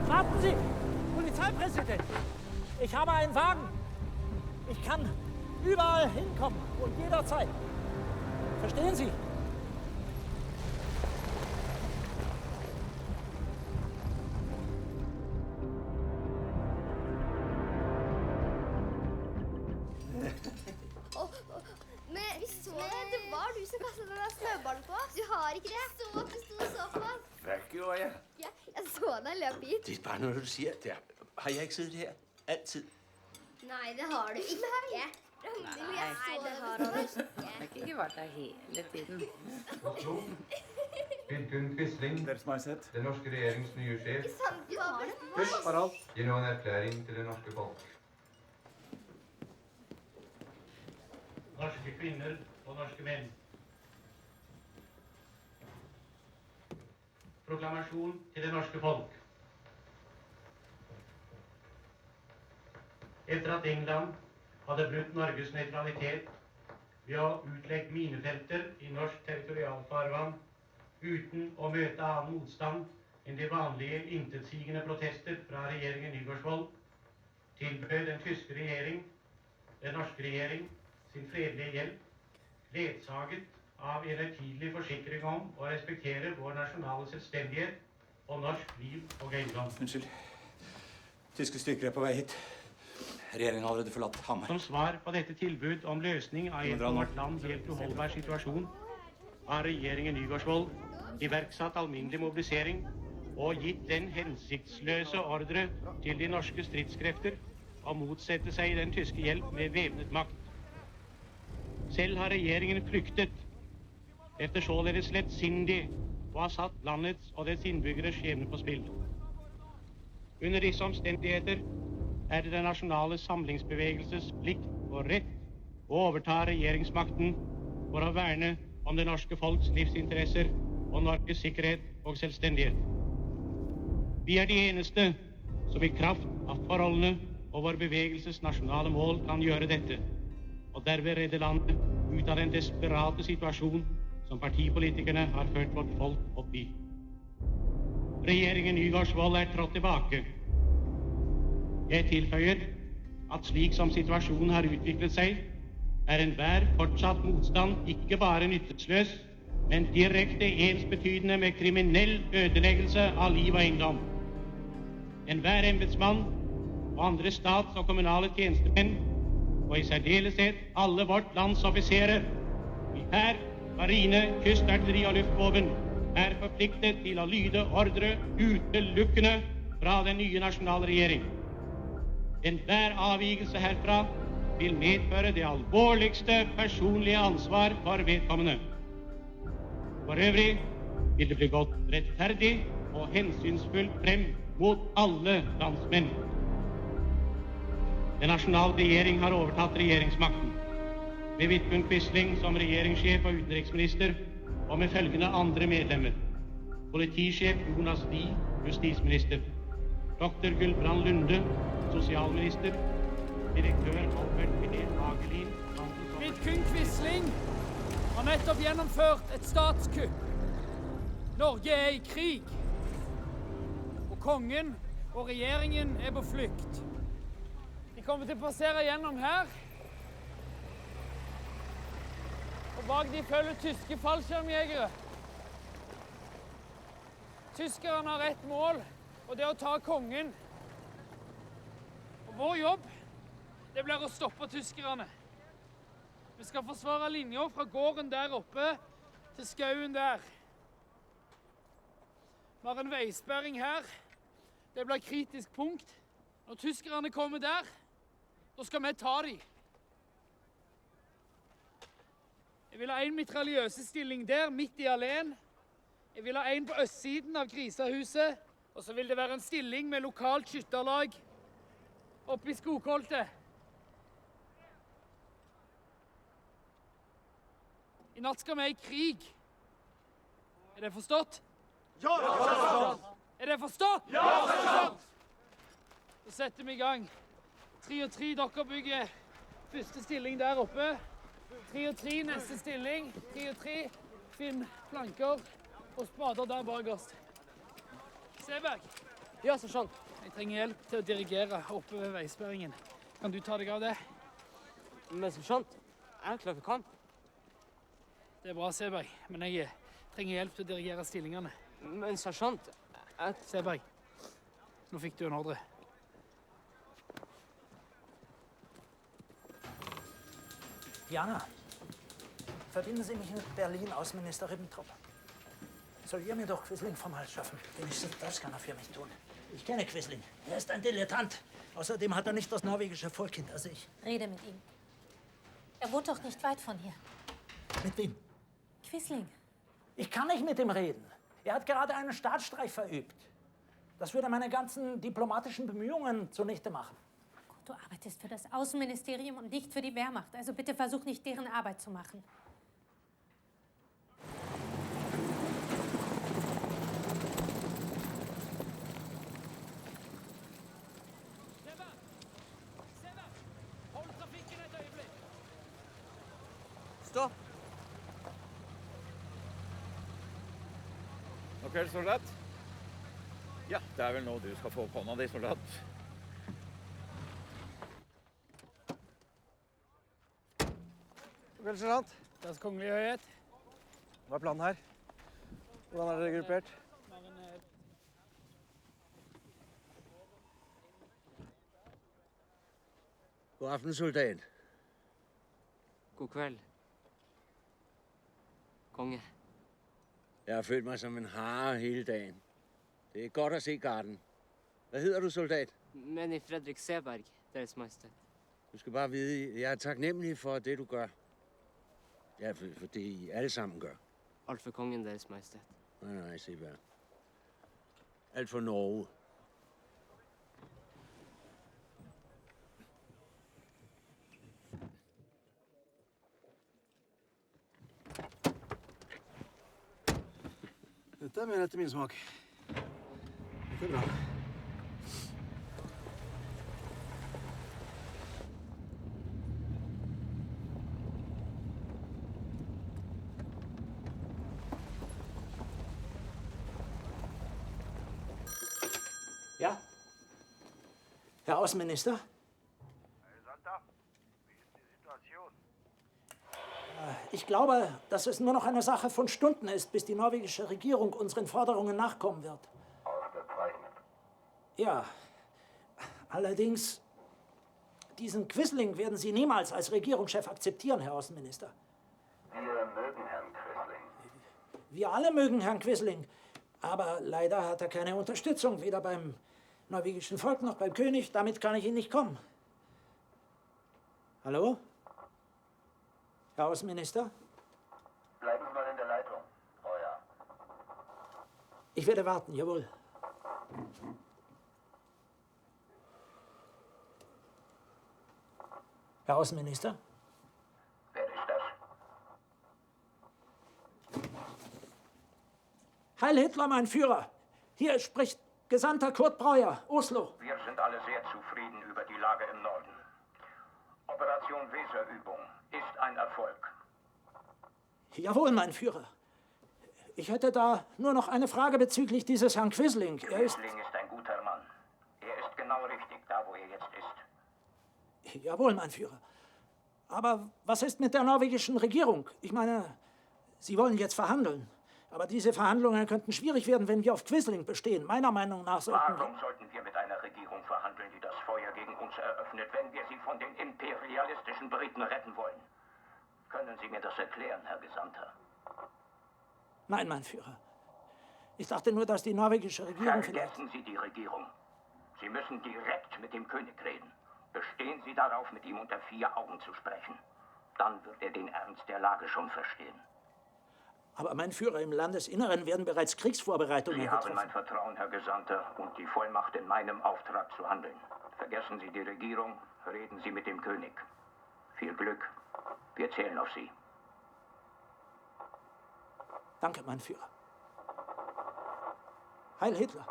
Warten Sie! Polizeipräsident! Ich habe einen Wagen. Ich kann überall hinkommen und jederzeit. Verstehen Sie? kastet den snøballen på oss. Du har ikke det. Så at du stod og så på oss. Hvad gjorde jeg? Ja, jeg så deg løpe hit. Det er bare noget, du siger. Har jeg ikke siddet her altid? Nei, det har du ikke. Ragnhild, jeg så det har han ikke. Jeg har ikke vært der hele tiden. Vidkun Quisling, Deres Majestet. den norske regjerings nye sjef, Hysj, Harald. gir nå en erklæring til det norske folk. Norske kvinner og norske menn. Proklamasjon til det norske folk. Etter at England hadde brutt Norges nøytralitet ved å utlegge minefelter i norsk territorialfarvann uten å møte annen motstand enn de vanlige intetsigende protester fra regjeringen Nygaardsvold, tilbød den tyske regjering, den norske regjering, sin fredelige hjelp, ledsaget av en høytidelig forsikring om å respektere vår nasjonale selvstendighet og norsk liv og eiendom. Unnskyld. Tyske styrker er på vei hit. Regjeringen har allerede forlatt Hamar. Som svar på dette tilbud om løsning av en for vårt land helt uholdbar situasjon, har regjeringen Nygaardsvold iverksatt alminnelig mobilisering og gitt den hensiktsløse ordre til de norske stridskrefter å motsette seg den tyske hjelp med væpnet makt. Selv har regjeringen flyktet, efter således lettsindig å ha satt landets og dets innbyggeres skjebne på spill. Under disse omstendigheter er det den nasjonale samlingsbevegelses plikt og rett å overta regjeringsmakten for å verne om det norske folks livsinteresser og Norges sikkerhet og selvstendighet. Vi er de eneste som i kraft av forholdene og vår bevegelses nasjonale mål kan gjøre dette, og derved redde landet ut av den desperate situasjon som partipolitikerne har ført vårt folk opp i. Regjeringen Nygaardsvold er trådt tilbake. Jeg tilføyer at slik som situasjonen har utviklet seg, er enhver fortsatt motstand ikke bare nytteløs, men direkte ensbetydende med kriminell ødeleggelse av liv og eiendom. Enhver embedsmann og andre stats- og kommunale tjenestemenn, og i særdeleshet alle vårt lands offiserer, i hær, marine, kystartilleri og luftvåpen, er forpliktet til å lyde ordre utelukkende fra den nye nasjonale regjering. Enhver avvigelse herfra vil medføre det alvorligste personlige ansvar for vedkommende. For øvrig vil det bli gått rettferdig og hensynsfullt frem mot alle landsmenn. Den nasjonale regjering har overtatt regjeringsmakten, med Vidkun Quisling som regjeringssjef og utenriksminister, og med følgende andre medlemmer: politisjef Jonas Lie, justisminister; Dr. Gulbrand Lunde, sosialminister; direktør Albert Fidel Hagelin. Vidkun Quisling har nettopp gjennomført et statskupp. Norge er i krig. Og kongen og regjeringen er på flukt. De kommer til å passere gjennom her. Og bak de følger tyske fallskjermjegere. Tyskerne har ett mål, og det er å ta kongen. Og vår jobb, det blir å stoppe tyskerne. Vi skal forsvare linjer fra gården der oppe til skauen der. Vi har en veisperring her. Det blir kritisk punkt. Når tyskerne kommer der, da skal vi ta dem. Jeg vil ha en mitraljøsestilling der, midt i alene. Jeg vil ha en på østsiden av grisehuset. Og så vil det være en stilling med lokalt skytterlag oppe i skogholtet. I natt skal vi i krig. Er det forstått? Ja, forstått! Er det forstått? Ja, forstått! Så setter vi i gang. 3 og 3, dere bygger første stilling der oppe. 3 og 3, neste stilling. 3 og 3, finn planker og spader der bakerst. Seberg. Ja, sersjant. Jeg trenger hjelp til å dirigere oppe ved veisperringen. Kan du ta deg av det? Men sersjant, jeg er klar for kamp. Det er bra, Seberg, men jeg trenger hjelp til å dirigere stillingene. Men sersjant, Seberg, nå fikk du en ordre. Jana, Verdienen Sie mich mit Berlin, Außenminister Ribbentrop. Soll ihr mir doch Quisling vom Hals schaffen? Wenigstens das kann er für mich tun. Ich kenne Quisling. Er ist ein Dilettant. Außerdem hat er nicht das norwegische Volk hinter sich. Rede mit ihm. Er wohnt doch nicht weit von hier. Mit wem? Quisling. Ich kann nicht mit ihm reden. Er hat gerade einen Staatsstreich verübt. Das würde meine ganzen diplomatischen Bemühungen zunichte machen. Du arbeitest für das Außenministerium und nicht für die Wehrmacht. Also bitte versuch nicht, deren Arbeit zu machen. Stopp! Ok, soldat. Ja, det er vel nå du skal få opp hånda di, soldat. Vel, sergeant. Deres kongelige høyhet. Hva er planen her? Hvordan er dere gruppert? God aften, soldat. God kveld. Konge. Jeg har følt mig som en hare hele dagen. Det er godt at se garden. Hvad hedder du, soldat? Menny Fredrik Seberg, Deres Majestet. Du skal bare vide, jeg er taknemmelig for det, du gør. Ja, for det I alle sammen gør. Alt for kongen, Deres Majestet. Nej, Seberg. Alt for Norge. Dette er mer etter min smak. Dette er bra. Ja? Herr Außenminister? Herr Gesandter, wie ist die Situation? Ich glaube, dass es nur noch eine Sache von Stunden ist, bis die norwegische Regierung unseren Forderungen nachkommen wird. Ausgezeichnet. Ja, allerdings, diesen Quisling werden Sie niemals als Regierungschef akzeptieren, Herr Außenminister. Wir mögen Herrn Quisling. Wir alle mögen Herrn Quisling, aber leider hat er keine Unterstützung, weder beim norwegischen Volk noch beim König. Damit kann ich Ihnen nicht kommen. Hallo? Herr Außenminister? Bleiben Sie mal in der Leitung, Euer. Ich werde warten, jawohl. Herr Außenminister? Wer ist das? Heil Hitler, mein Führer! Hier spricht Gesandter Kurt Breuer, Oslo. Wir sind alle sehr zufrieden über die Lage im Norden. Operation Weserübung ist ein Erfolg. Jawohl, mein Führer. Ich hätte da nur noch eine Frage bezüglich dieses Herrn Quisling. Quisling ist ein guter Mann. Er ist genau richtig da, wo er jetzt ist. Jawohl, mein Führer. Aber was ist mit der norwegischen Regierung? Ich meine, Sie wollen jetzt verhandeln. Aber diese Verhandlungen könnten schwierig werden, wenn wir auf Quisling bestehen. Meiner Meinung nach sollten Warum sollten wir mit einer Regierung verhandeln, die das Feuer gegen uns eröffnet, wenn wir sie von den imperialistischen Briten retten wollen? Können Sie mir das erklären, Herr Gesandter? Nein, mein Führer. Ich dachte nur, dass die norwegische Regierung vielleicht... Vergessen Sie die Regierung. Sie müssen direkt mit dem König reden. Bestehen Sie darauf, mit ihm unter 4 Augen zu sprechen. Dann wird er den Ernst der Lage schon verstehen. Aber mein Führer, im Landesinneren werden bereits Kriegsvorbereitungen Sie getroffen. haben mein Vertrauen, Herr Gesandter, und die Vollmacht, in meinem Auftrag zu handeln. Vergessen Sie die Regierung, reden Sie mit dem König. Viel Glück. Wir zählen auf Sie. Danke, mein Führer. Heil Hitler.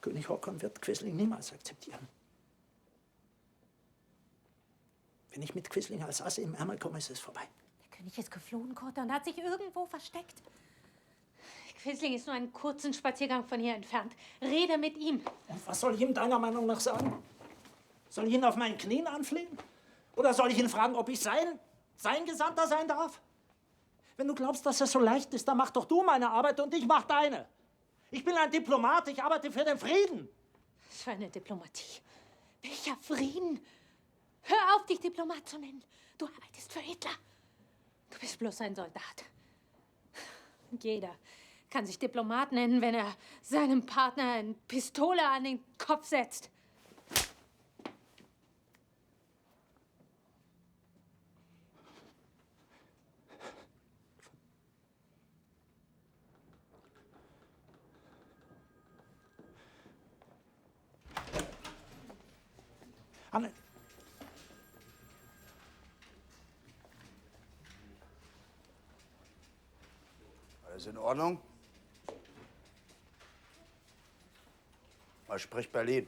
König Håkon wird Quisling niemals akzeptieren. Wenn ich mit Quisling als Asse im Ärmel komme, ist es vorbei. Der König ist geflohen, Kurt, und hat sich irgendwo versteckt. Quisling ist nur einen kurzen Spaziergang von hier entfernt. Rede mit ihm. Und was soll ich ihm deiner Meinung nach sagen? Soll ich ihn auf meinen Knien anflehen? Oder soll ich ihn fragen, ob ich sein Gesandter sein darf? Wenn du glaubst, dass es so leicht ist, dann mach doch du meine Arbeit und ich mach deine. Ich bin ein Diplomat, ich arbeite für den Frieden. Was für eine Diplomatie. Welcher Frieden? Hör auf, dich Diplomat zu nennen. Du arbeitest für Hitler. Du bist bloß ein Soldat. Und jeder kann sich Diplomat nennen, wenn er seinem Partner eine Pistole an den Kopf setzt. Anne. Alles in Ordnung? Was spricht Berlin?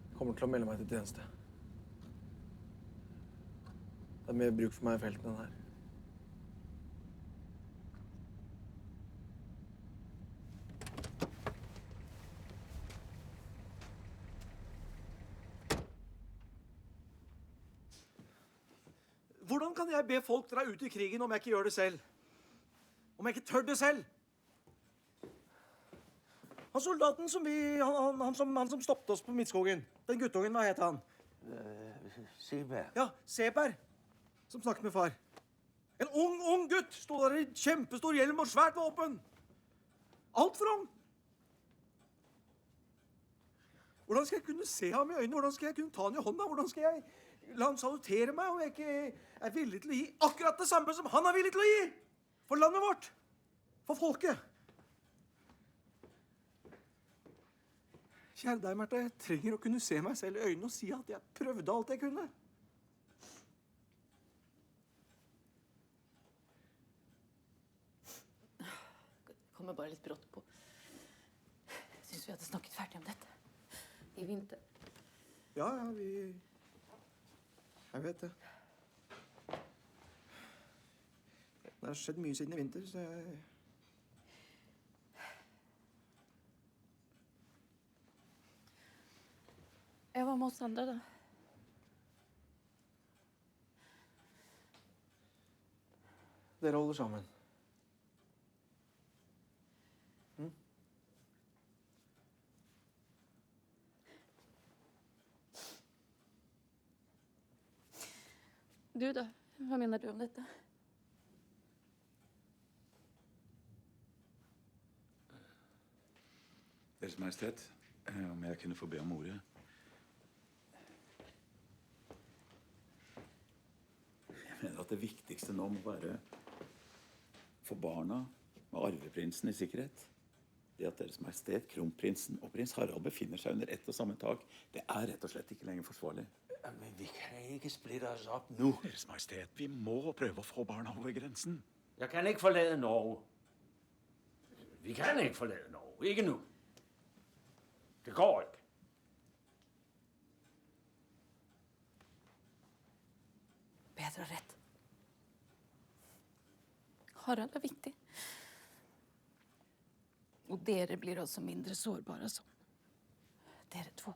Jeg kommer til å melde meg til tjeneste. Det er mer bruk for meg i felten enn her. Hvordan kan jeg be folk dra ut i krigen om jeg ikke gjør det selv? Om jeg ikke tør det selv? Han soldaten som han som stoppet oss på Midtskogen. Den guttungen, hva het han? Seberg. Ja, Seberg. Som snakket med far. En ung gutt stod der i kjempestor hjelm og svært våpen. Alt for ung. Hvordan skal jeg kunne se ham i øynene? Hvordan skal jeg kunne ta han i hånda? Hvordan skal jeg la han salutere meg om jeg ikke er villig til å gi akkurat det samme som han er villig til å gi? For landet vårt. For folket. Kjære deg, Märtha, jeg trenger å kunne se meg selv i øynene og si at jeg prøvde alt jeg kunne. Det kommer bare litt brått på. Jeg synes vi hadde snakket ferdig om dette. I vinter. Ja, jeg vet det. Det har skjedd mye siden i vinter, så jeg... Jeg var med oss andre, da. Dere holder sammen. Du da? Hva mener du om dette? Deres Majestet, om jeg kunne få be om ordet. Jeg mener at det viktigste nå må være for barna og arveprinsen i sikkerhet. Det at Deres Majestet, kronprinsen og prins Harald befinner seg under ett og samme tak, det er rett og slett ikke lenger forsvarlig. Men vi kan ikke splitte oss opp nå. Deres Majestet, vi må prøve å få barna over grensen. Jeg kan ikke forlade Norge. Vi kan ikke forlade Norge. Ikke nu. Det går ikke. Bedre og rett. Harald er viktig. Og dere blir også mindre sårbare sånn. Dere to.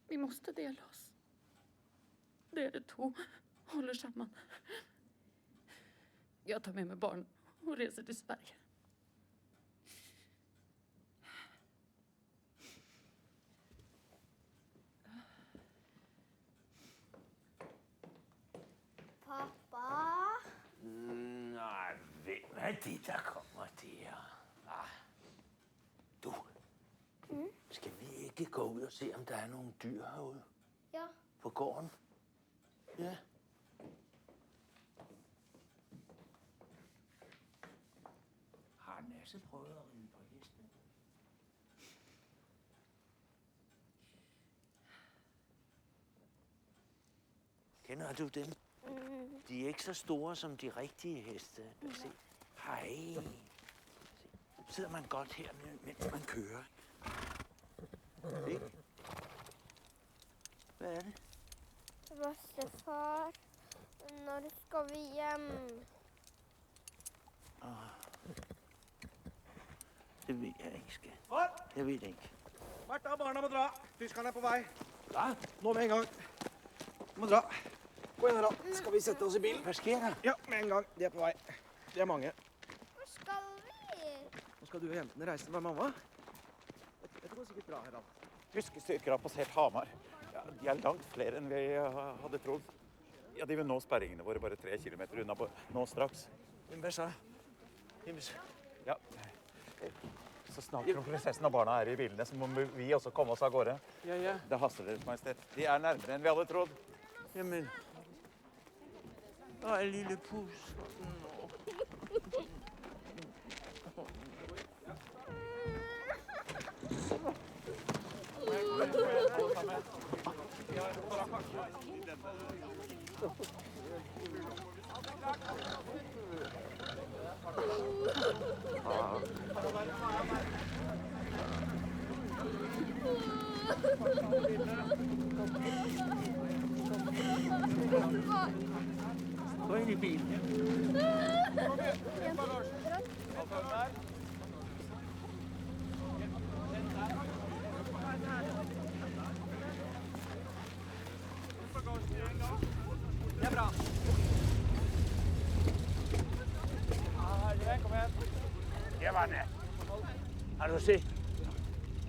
Vi måste dela oss. Dere to holder sammen. Jeg tar med meg barn og reiser til Sverige. Pappa? Nei, hvem er de, der kommer der? Du, skal vi ikke gå ud og se, om der er nogle dyr herude? Ja. På gården? Ja. også prøvet at ride på hestene. Kender du dem? De er ikke så store som de rigtige heste. Se. Hej. Se. Sidder man godt her, mens man kører. Ikke? Hvad er det? Bestefar, når skal vi hjem? Det ved jeg ikke, skat. Jeg ved det ikke. Martha, barna må dra. Tyskerne på vei. Ja, nå med en gang. Må dra. Gå inn her da. Skal vi sette oss i bilen? Hva sker der? Ja, med en gang. De er på vei. De er mange. Hvor skal vi? Nå skal du og jentene reise med mamma. Dette går sikkert bra, Herald. Tyske styrker har passert Hamar. Ja, de er langt flere enn vi hadde trodd. Ja, de vil nå sperringene våre bare 3 kilometer unna nå straks. Hvad så? Ja. Så snart kronprinsessen og barna er i bilene, så må vi også komme oss av gårde. Ja. Det haster, Deres Majestet. De er nærmere enn vi hadde trodd. Jamen. Åh, lille pus. Gå inn i bilen. Det er bra. Kom igjen. Det var det. Har du set?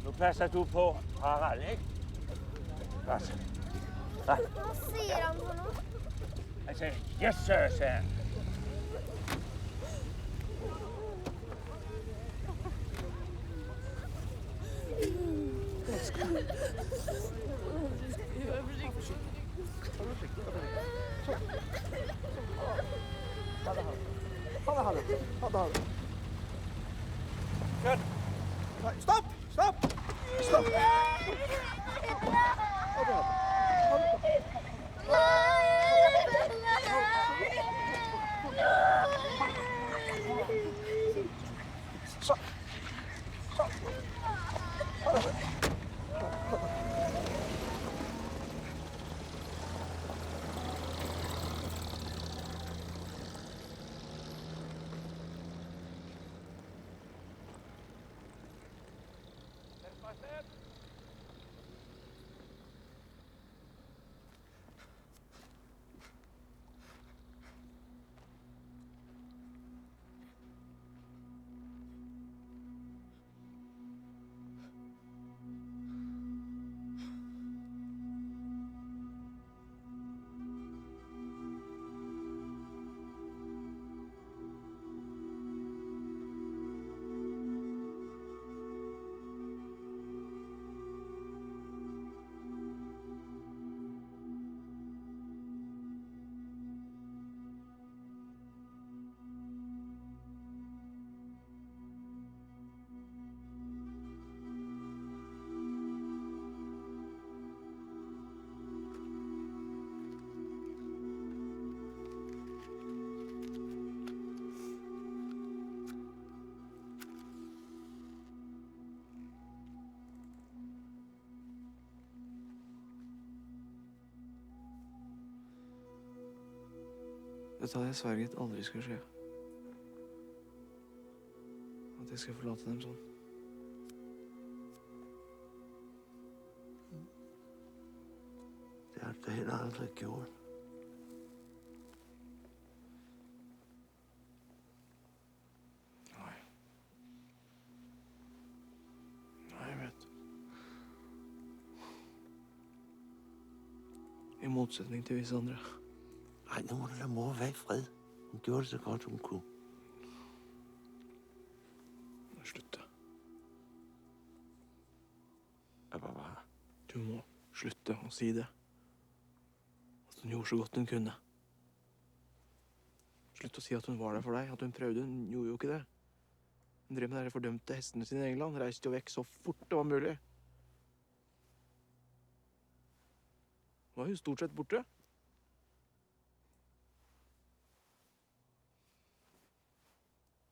Nu passer du på Harald, ikke? Godt. Hva sier han for noe? Han sagde, yes sir, sagde han. Ha det. Kjør. Nei, stopp! Dette hadde jeg sverget aldri skulle skje. At jeg skal forlate dem sånn. Det har du heller aldrig gjort. Nei, jeg vet. I motsetning til visse andre. Ej, nu må du lade mor være i fred. Hun gjorde det så godt, hun kunne. Slutt da. Hva? Du må slutte å si det. At hun gjorde så godt hun kunne. Slutt å si at hun var der for deg, at hun prøvde. Hun gjorde jo ikke det. Hun drev med de fordømte hestene sine i England. Reiste jo vekk så fort det var mulig. Hun var jo stort sett borte.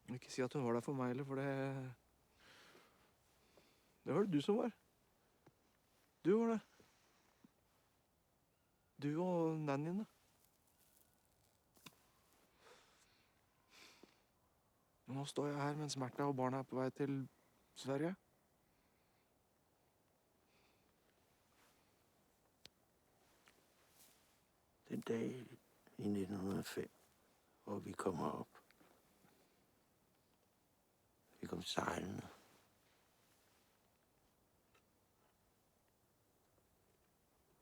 Jeg vil ikke si at hun var der for meg, eller for det... Det var det du som var. Du var det. Du og nannyen, da. Nå står jeg her mens Märtha og barna er på vei til Sverige. Den dag i 1905, hvor vi kommer op. Vi kom sejlende.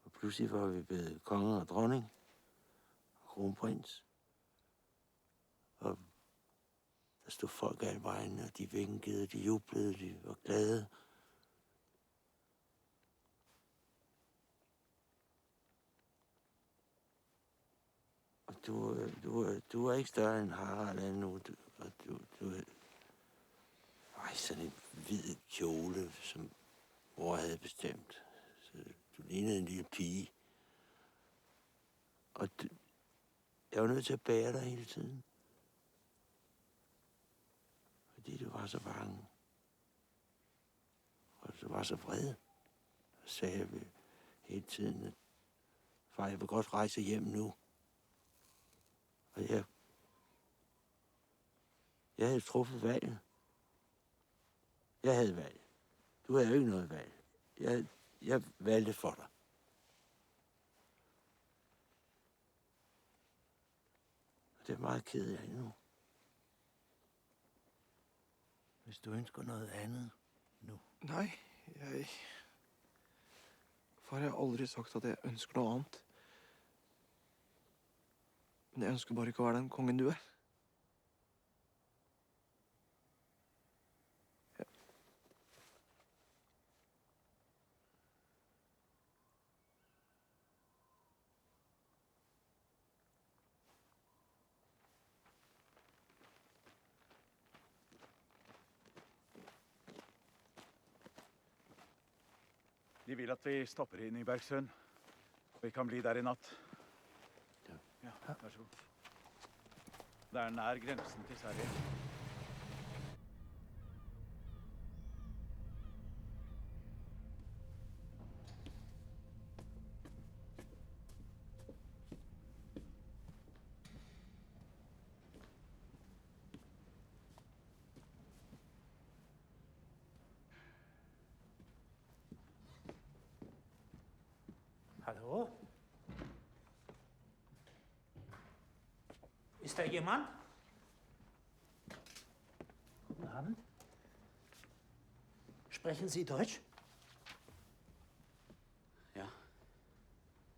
Og pludselig var vi blevet konge og dronning og kronprins. Og der stod folk alle vejen, og de vinkede, de jublede, de var glade. Og du er ikke større end Harald endnu. Du er sådan en hvid kjole, som mor havde bestemt. Så du lignede en lille pige. Og jeg var nødt til at bære dig hele tiden. Fordi du var så bange. Og du var så vred. Og sagde jeg hele tiden, at far, jeg vil godt rejse hjem nu. Og jeg havde truffet valget. Jeg havde valgt. Du havde jo ikke noget valg. Jeg valgte for dig. Og det er meget ked af nu. Hvis du ønsker noget andet nu. Nei, Far, jeg har aldri sagt at jeg ønsker noe annet. Men jeg ønsker bare ikke å være den kongen du er. De vil at vi stopper i Nybergsund. Vi kan bli der i natt. Ja, vær så god. Det er nær grensen til Sverige. Hallo? Ist da jemand? Guten Abend. Sprechen Sie Deutsch? Ja.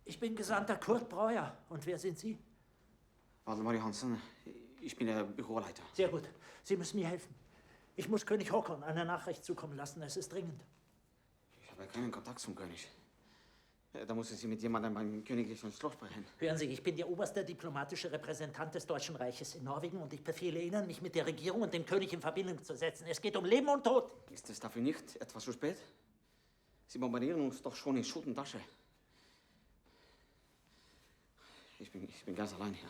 Ich bin Gesandter Kurt Breuer. Und wer sind Sie? Waldemar Johansen. Ich bin der Büroleiter. Sehr gut. Sie müssen mir helfen. Ich muss König Håkon eine Nachricht zukommen lassen. Es ist dringend. Ich habe keinen Kontakt zum König. Da mussten Sie mit jemandem beim königlichen Schloss sprechen. Hören Sie, ich bin der oberste diplomatische Repräsentant des Deutschen Reiches in Norwegen und ich befehle Ihnen, mich mit der Regierung und dem König in Verbindung zu setzen. Es geht um Leben und Tod. Ist es dafür nicht etwas zu spät? Sie bombardieren uns doch schon in Schutt und Asche. Ich bin ganz allein hier.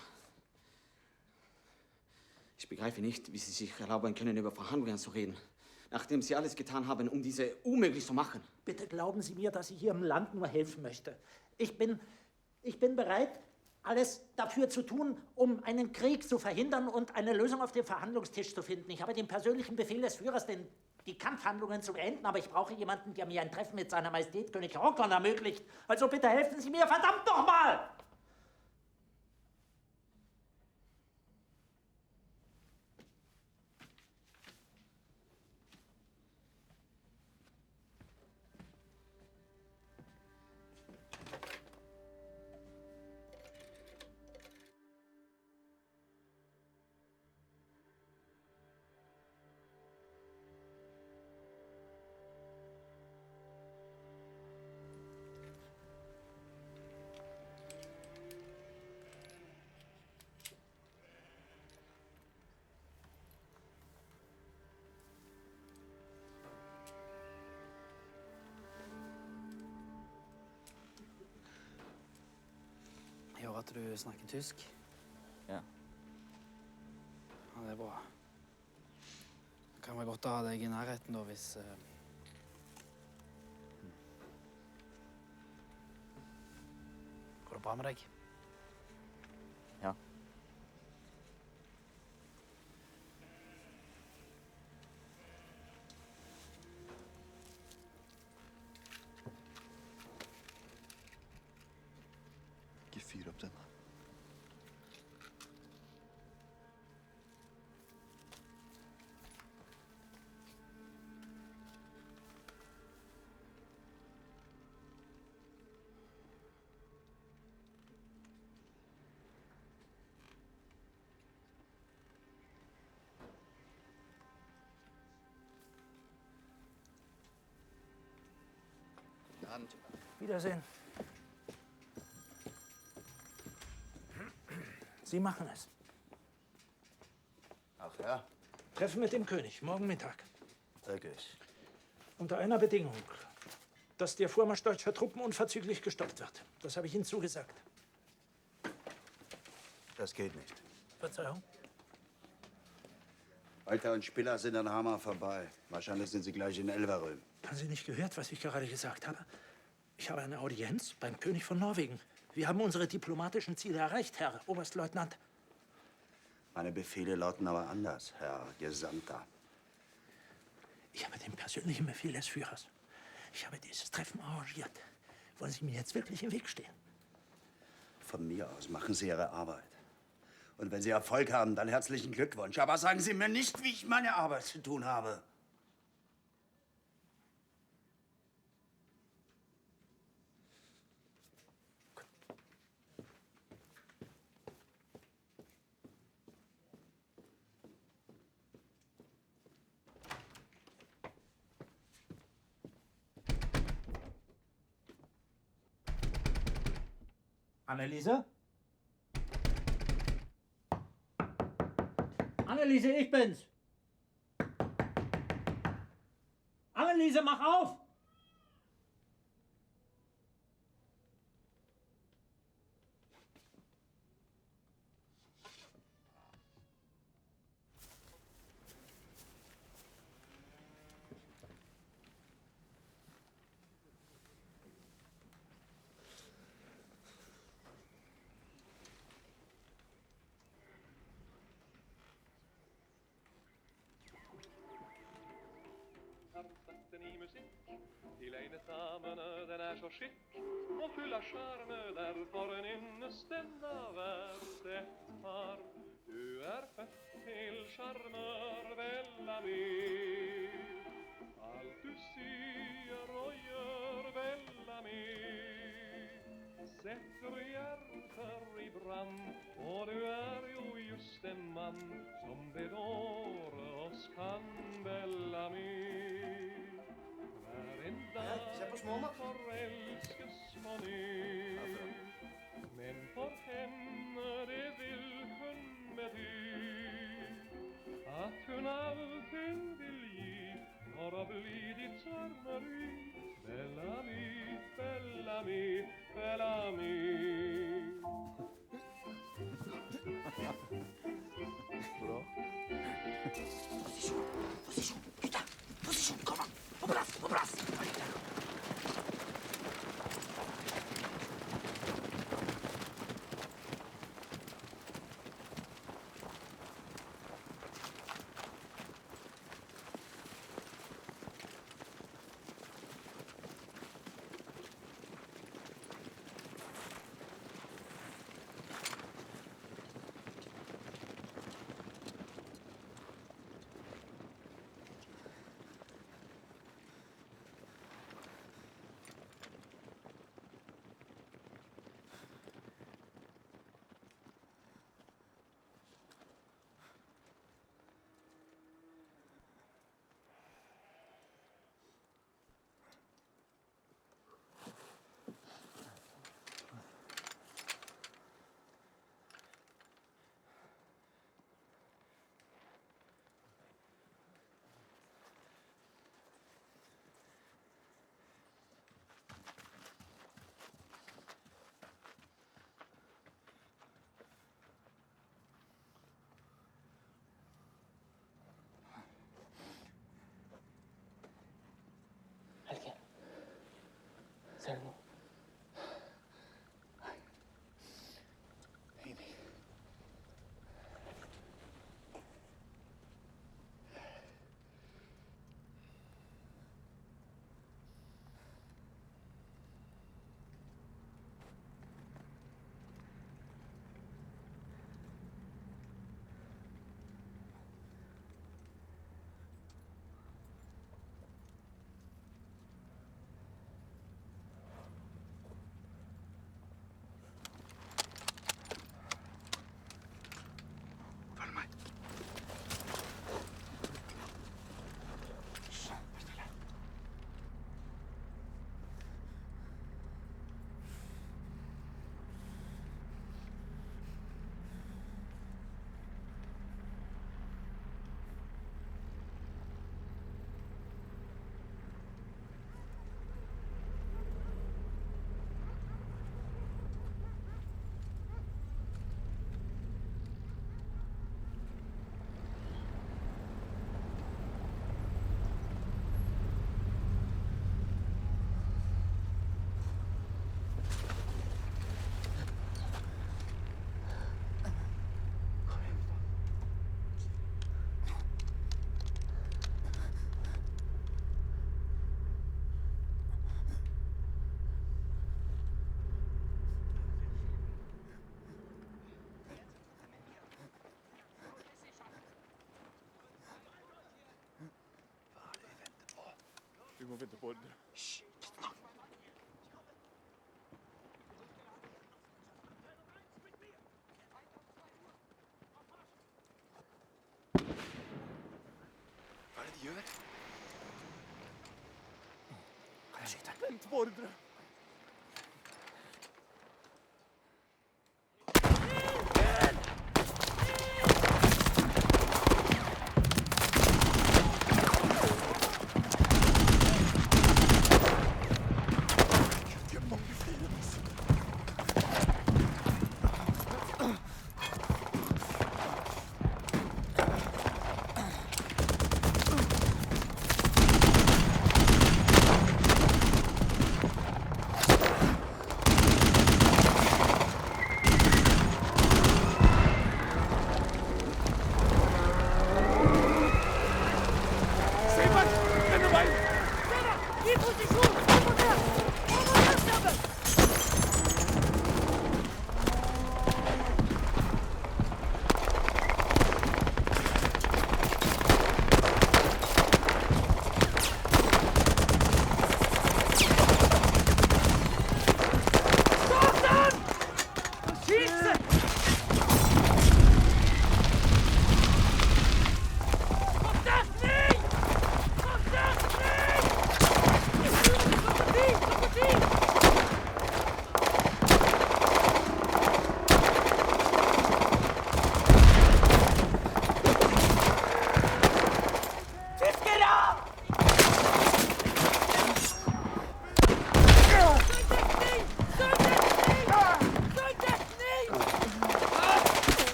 Ich begreife nicht, wie Sie sich erlauben können, über Verhandlungen zu reden. Nachdem Sie alles getan haben, um diese unmöglich zu machen. Bitte glauben Sie mir, dass ich hier im Land nur helfen möchte. Ich bin bereit, alles dafür zu tun, um einen Krieg zu verhindern und eine Lösung auf dem Verhandlungstisch zu finden. Ich habe den persönlichen Befehl des Führers, die Kampfhandlungen zu beenden, aber ich brauche jemanden, der mir ein Treffen mit seiner Majestät König Håkon ermöglicht. Also bitte helfen Sie mir, verdammt nochmal! at du snakker tysk. Ja. Ja, det er bra. Det kan være godt å ha deg i nærheten da, hvis... Går det bra med deg? Ja. Ikke fyr opp den. Wiedersehen. Sie machen es. Ach ja? Treffen mit dem König, morgen Mittag. Wirklich? Unter einer Bedingung, dass der Vormarsch deutscher Truppen unverzüglich gestoppt wird. Das habe ich Ihnen zugesagt. Das geht nicht. Verzeihung? Walter und Spiller sind an Hamar vorbei. Wahrscheinlich sind sie gleich in Elveröm. Haben Sie nicht gehört, was ich gerade gesagt habe? Ich habe eine Audienz beim König von Norwegen. Wir haben unsere diplomatischen Ziele erreicht, Herr Oberstleutnant. Meine Befehle lauten aber anders, Herr Gesandter. Ich habe den persönlichen Befehl des Führers. Ich habe dieses Treffen arrangiert. Wollen Sie mir jetzt wirklich im Weg stehen? Von mir aus machen Sie Ihre Arbeit. Und wenn Sie Erfolg haben, dann herzlichen Glückwunsch. Aber sagen Sie mir nicht, wie ich meine Arbeit zu tun habe. Anneliese? Anneliese, ich bin's. Anneliese, mach auf! Konserten i musikk til ene damene, den er så skikk og full av sjarme, derfor nynnes den av hvert et par. Du er født til sjarmør, Bellamy. Alt du sier og gjør, Bellamy, setter hjerter i brann, og du er jo just en mann som bedåre oss kan, Bellamy. Hver en dag forelskes på ny, men for henne det vil kun bety at hun allting vil gi for å bli ditt sjarmeri. Bellamy, Bellamy, Bellamy. Bra. Posisjon, posisjon, gutta! Posisjon, kom an! På plass, på plass! Vi må vente på ordre. Hva er det de gjør? Kan jeg skyte? Vent på ordre.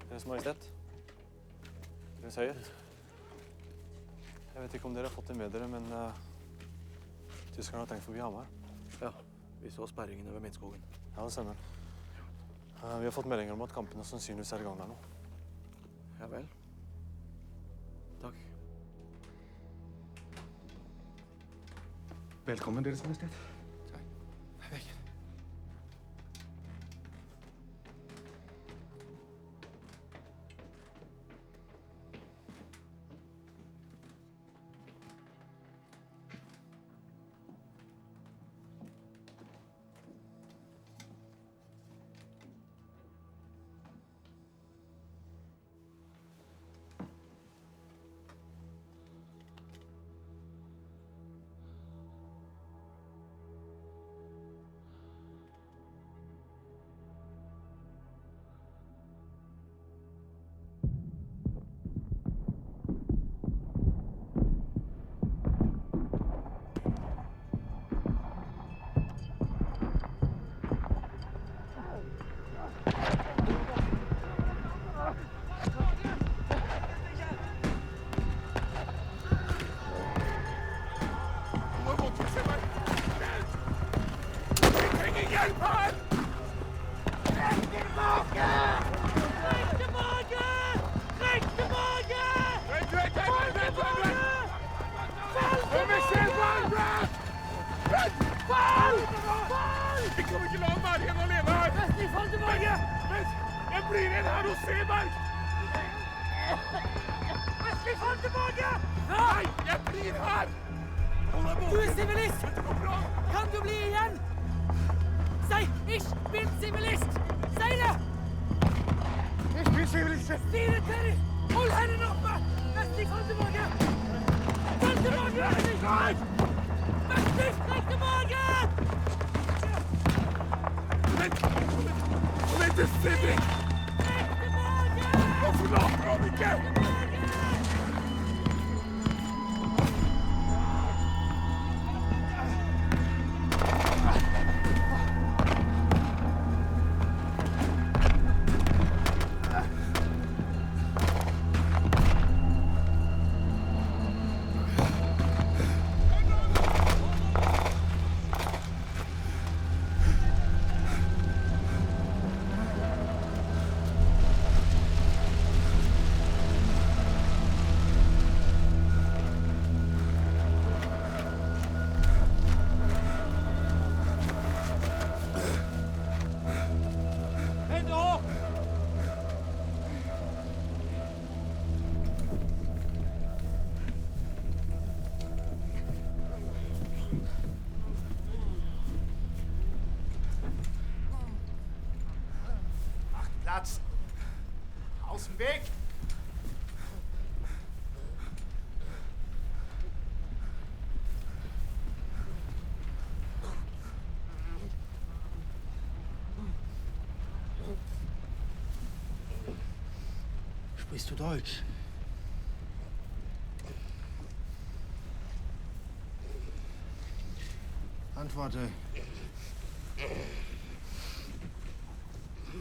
Deres Majestet. Deres Høyhet. Jeg vet ikke om dere har fått det med dere, men tyskerne har tenkt forbi Hamar. Ja, vi så sperringene ved Midtskogen. Ja, det stemmer. Vi har fått meldinger om at kampene sannsynligvis er i gang der nå. Ja vel. Takk. Velkommen, Deres Majestet. Væk! Sprichst du Deutsch? Antworte.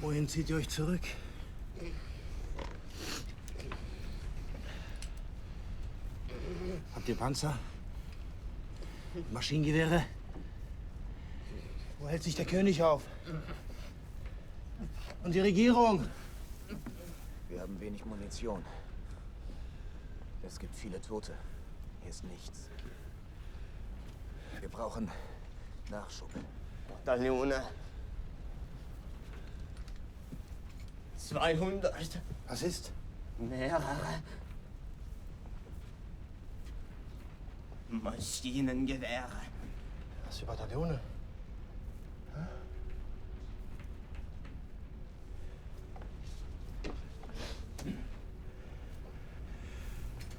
Wohin zieht ihr euch zurück? Habt ihr Panzer? Maschinengewehre? Wo hält sich der König auf? Und die Regierung? Wir haben wenig Munition. Es gibt viele Tote. Hier ist nichts. Wir brauchen Nachschub. Bataillone. 200. Was ist? Mehrere. Maschinengewehre. Was für Bataillone?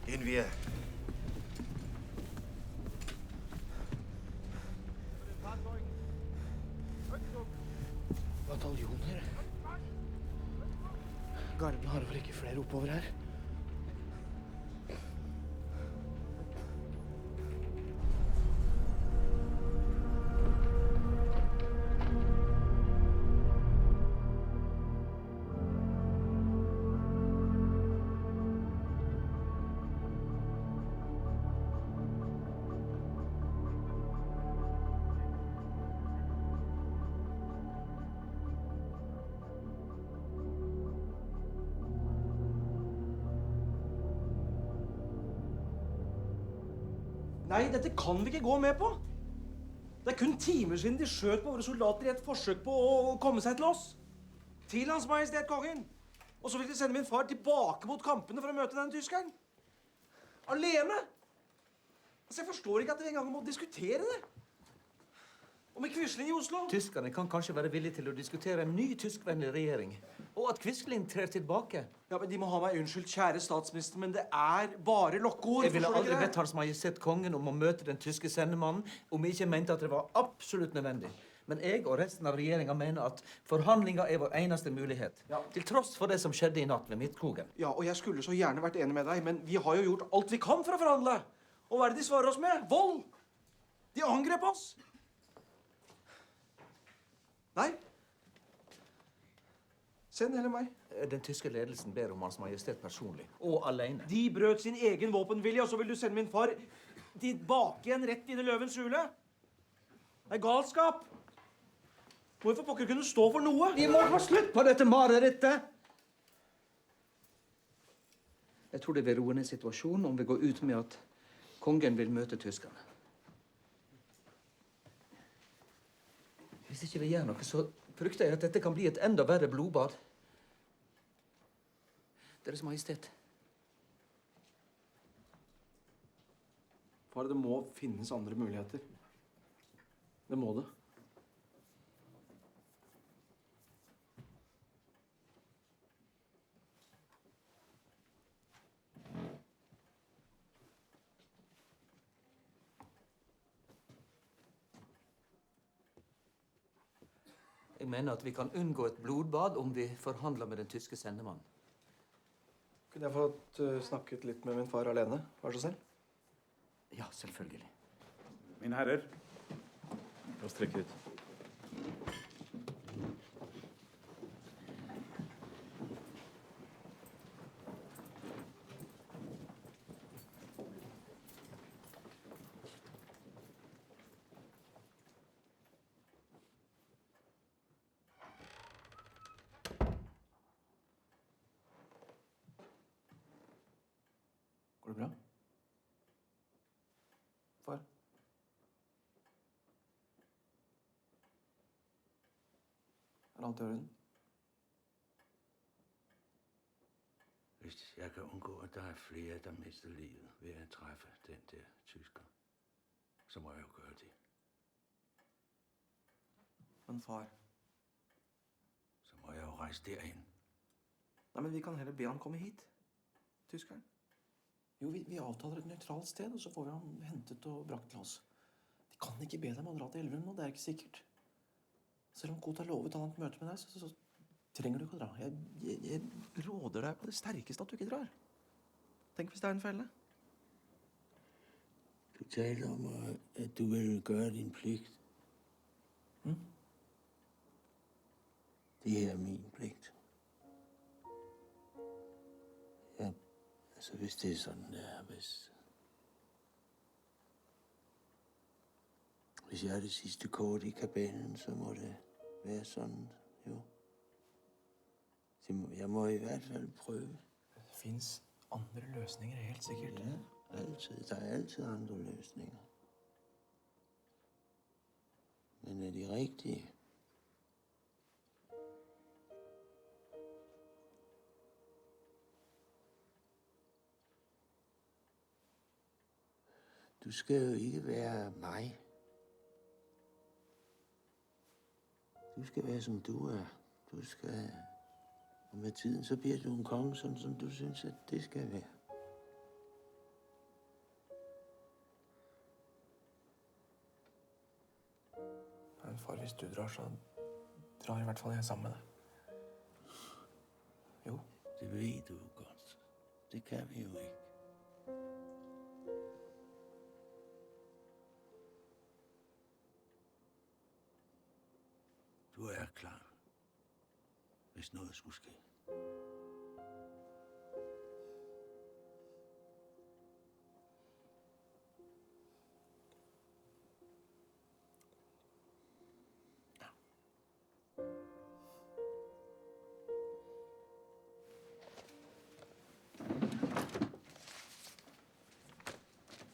Gehen wir. Bataljoner? Garden har vel ikke flere oppover her? Nei, dette kan vi ikke gå med på. Det er kun timer siden de skjøt på våre soldater i et forsøk på å komme seg til oss. Til Hans Majestet Kongen. Og så vil de sende min far tilbake mot kampene for å møte den tyskeren. Alene. Altså, jeg forstår ikke at vi engang må diskutere det. Og med Quisling i Oslo. Tyskerne kan kanskje være villige til å diskutere en ny tyskvennlig regjering. Og at Quisling trer tilbake. Ja, men de må ha meg unnskyldt, kjære statsminister, men det er bare lokkeord. Jeg ville aldri bedt Hans Majestet Kongen om å møte den tyske sendemannen om jeg ikke mente at det var absolutt nødvendig. Men jeg og resten av regjeringen mener at forhandlinger er vår eneste mulighet. Ja. Til tross for det som skjedde i natt ved Midtskogen. Ja, og jeg skulle så gjerne vært enig med deg, men vi har jo gjort alt vi kan for å forhandle. Og hva er det de svarer oss med? Vold! De angrep oss! Nei. Send heller meg. Den tyske ledelsen ber om Hans Majestet personlig. Og alene. De brøt sin egen våpenvilje, og så vil du sende min far tilbake igjen rett inn i løvens hule? Det er galskap. Hvorfor pokker kunne stå for noe? Vi må få slutt på dette marerittet! Jeg tror det vil roe ned situasjonen om vi går ut med at kongen vil møte tyskerne. Hvis ikke vi gjør noe, så frykter jeg at dette kan bli et enda verre blodbad. Deres Majestet. Far, det må finnes andre muligheter. Det må det. Jeg mener at vi kan unngå et blodbad om vi forhandler med den tyske sendemannen. Kunne jeg fått snakket litt med min far alene? Vær så snill. Ja, selvfølgelig. Mine herrer, la oss trekke ut. Går det bra? Far? Er alt i orden? Hvis jeg kan undgå, at der er flere, der mister livet ved at træffe den der tysker, så må jeg jo gøre det. Men far? Så må jeg jo rejse derhen Nei, men vi kan heller be han komme hit. Tyskeren. Jo, vi avtaler et nøytralt sted, og så får vi ham hentet og brakt til oss. De kan ikke be deg om å dra til Elverum nå, det er ikke sikkert. Selv om Koht har lovet han et møte med deg, så trenger du ikke å dra. Jeg råder deg på det sterkeste at du ikke drar. Tenk hvis det er en felle. Du taler om, at du vil gøre din pligt. Det er min pligt. Ja, altså hvis det er sådan, det er, hvis jeg er det sidste kort i kabalen, så må det være sådan, jo. Jeg må i hvert fald prøve. Det finnes andre løsninger, helt sikkert. Ja, altid. Der er altid andre løsninger. Men er de rigtige? Du skal jo ikke være mig. Du skal være som du er. Du skal... Og med tiden så bliver du en konge, sådan som du synes, at det skal være. Men far, hvis du drar, så drar i hvert fall jeg sammen med deg. Jo. Det ved du jo godt. Det kan vi jo ikke. Du er klar, hvis noget skulle ske.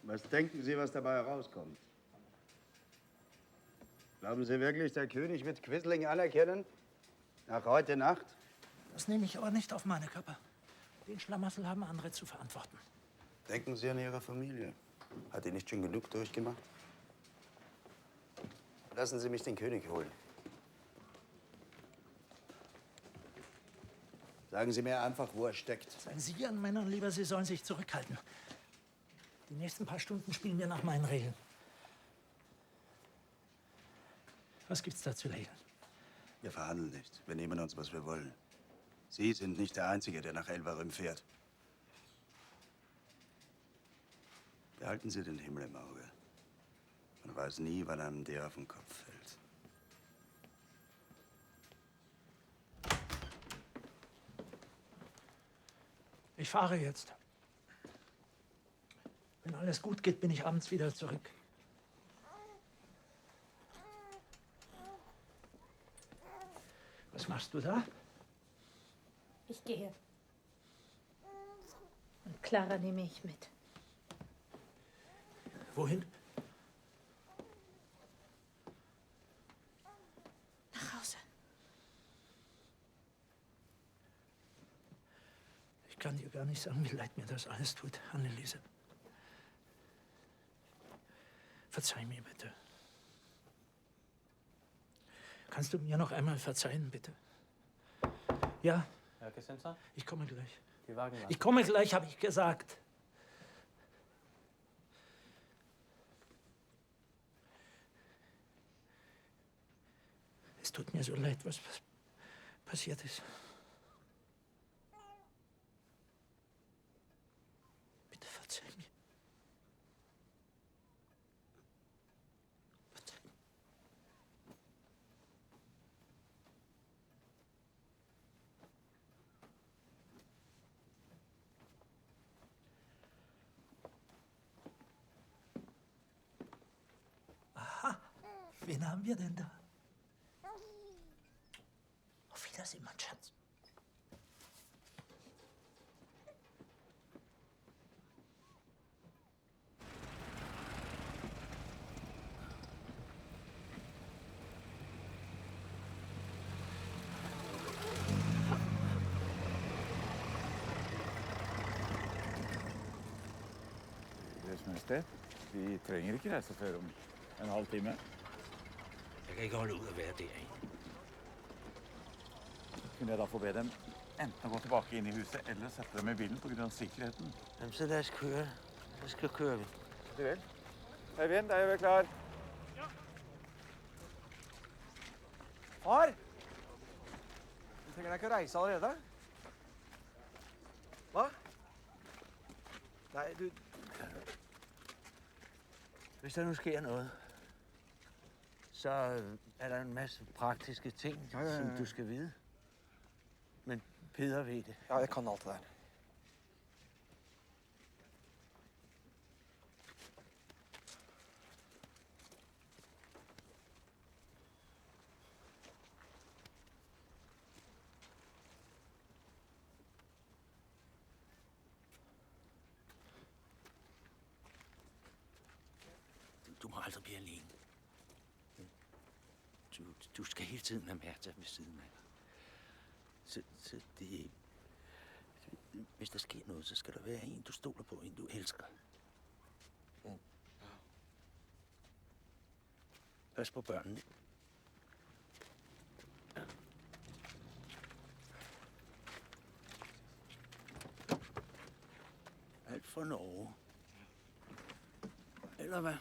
Was denken Sie, was dabei herauskommt? Glauben Sie wirklich, der König wird Quisling anerkennen? Nach heute Nacht? Das nehme ich aber nicht auf meine Kappe. Den Schlamassel haben andere zu verantworten. Denken Sie an Ihre Familie. Hat die nicht schon genug durchgemacht? Lassen Sie mich den König holen. Sagen Sie mir einfach, wo er steckt. Sagen Sie Ihren Männern lieber, sie sollen sich zurückhalten. Die nächsten paar Stunden spielen wir nach meinen Regeln. Was gibt's da zu regeln? Wir verhandeln nicht. Wir nehmen uns, was wir wollen. Sie sind nicht der Einzige, der nach Elverum fährt. Behalten Sie den Himmel im Auge. Man weiß nie, wann einem der auf den Kopf fällt. Ich fahre jetzt. Wenn alles gut geht, bin ich abends wieder zurück. Was machst du da? Ich gehe. Und Clara nehme ich mit. Wohin? Nach Hause. Ich kann dir gar nicht sagen, wie leid mir das alles tut, Anneliese. Verzeih mir bitte. Kannst du mir noch einmal verzeihen, bitte? Ja? Herr Kissinger? Ich komme gleich. Die Wagen warten. Ich komme gleich, habe ich gesagt. Es tut mir so leid, was passiert ist. Bitte verzeih mir. Aha, wen haben wir denn da? Auf Wiedersehen, mein Schatz. Deres Majestet, vi trenger ikke reise før om en halv time. Jeg kan ikke holde ud at være derinde. Kunne jeg da få be dem enten å gå tilbake inn i huset eller sette dem i bilen på grunn av sikkerheten. Jamen, så lad os køre. Så kører vi. Det vel. Eivind, er vi klar? Far! Du trenger deg ikke å reise allerede? Hva? Nei, du... Hvis der nu sker noget, så er der en masse praktiske ting, som du skal vide. Men Peder ved det. Ja, jeg kan alt det der. Du må aldrig blive alene. Du skal hele tiden have Märtha ved siden af dig. Så det... Hvis der sker noget, så skal der være en, du stoler på, en du elsker. Pas på børnene. Alt for Norge. Eller hvad?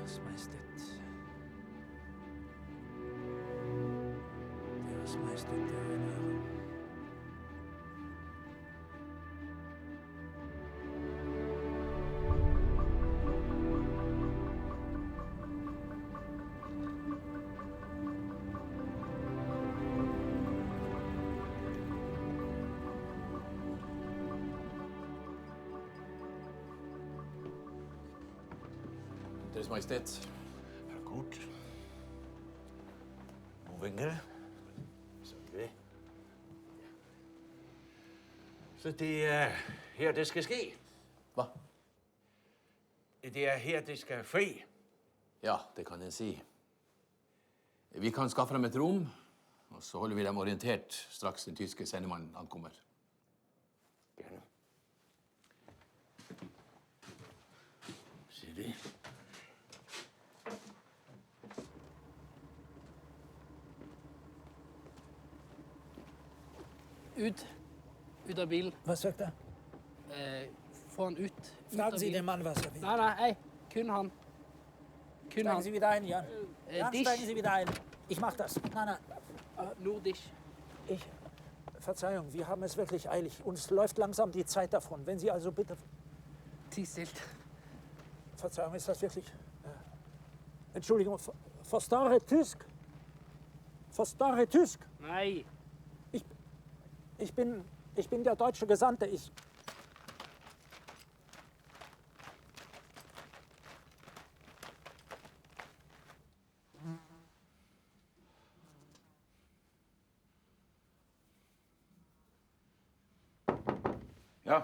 Deres Majestet. Deres Majestet, det er en ære. Deres Majestet. Gut. Winkel. Så det er her, det skal ske? Hvad? Det er her, det skal fri? Ja, det kan jeg si. Vi kan skaffe dem et rom, og så holder vi dem orientert straks den tyske sendemannen ankommer. Gerne. Se det. Ut av bilen. Was sagt er? Få han ut. Fragen Sie den Mann, was er will. Nei, kun han. Steigen Sie wieder ein, Jan. Jan, dich. steigen Sie wieder ein. Ich mach das. Nein. Nur dich. Verzeihung, wir haben es wirklich eilig. Uns läuft langsam die Zeit davon. Wenn Sie also bitte... Ti still. Verzeihung, ist das wirklich... Entschuldigung, verstare Tysk? Verstare Tysk? Nei. Ich bin der deutsche Gesandte. Ja.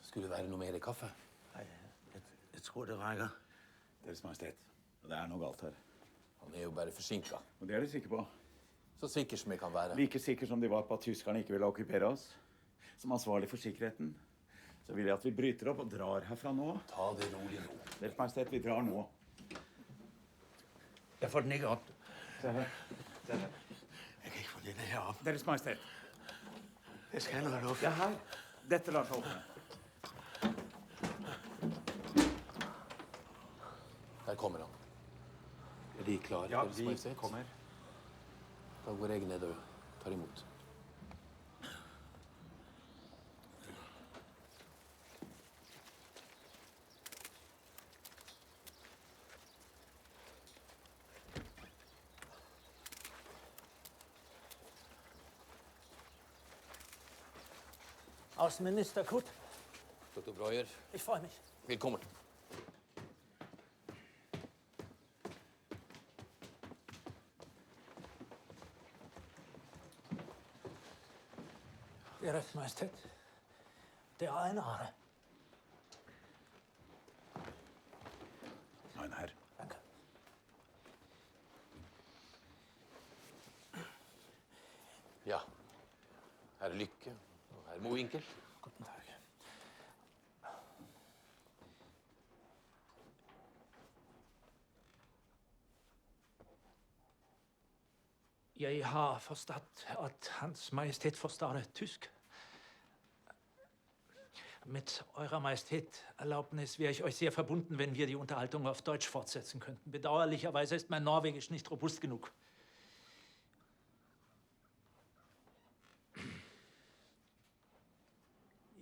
Skulle det være noe mer kaffe? Nej, jeg tror, det rækker. Deres Majestet. Det er noe galt her. Han er jo bare forsinket. Og det er de sikre på. Så sikker som jeg kan være. Like sikker som de var på at tyskerne ikke ville okkupere oss. Som ansvarlig for sikkerheten. Så vil jeg at vi bryter opp og drar herfra nå. Ta det rolig nå. Deres Majestet, vi drar nå. Jeg får den ikke op. Se her. Se her. Jeg kan ikke få den her op. Deres Majestet. Jeg skal have noget luft. Ja, her. Dette lar seg åpne. Der kommer han. Er de klare? Ja, Deres vi Majestet? kommer. Da går jeg ned og tar imot. Außenminister Kut. Dr. Breuer. Ich freue mich. Willkommen. Ihre Majestät, der Einare. Mein Herr. Danke. Ja, Herr Lykke og Herr Mowinckel. Guten Tag. Jeg har forstått at Hans Majestet forstår tysk. Mit Eurer Majestät Erlaubnis wäre ich euch sehr verbunden, wenn wir die Unterhaltung auf Deutsch fortsetzen könnten. Bedauerlicherweise ist mein Norwegisch nicht robust genug.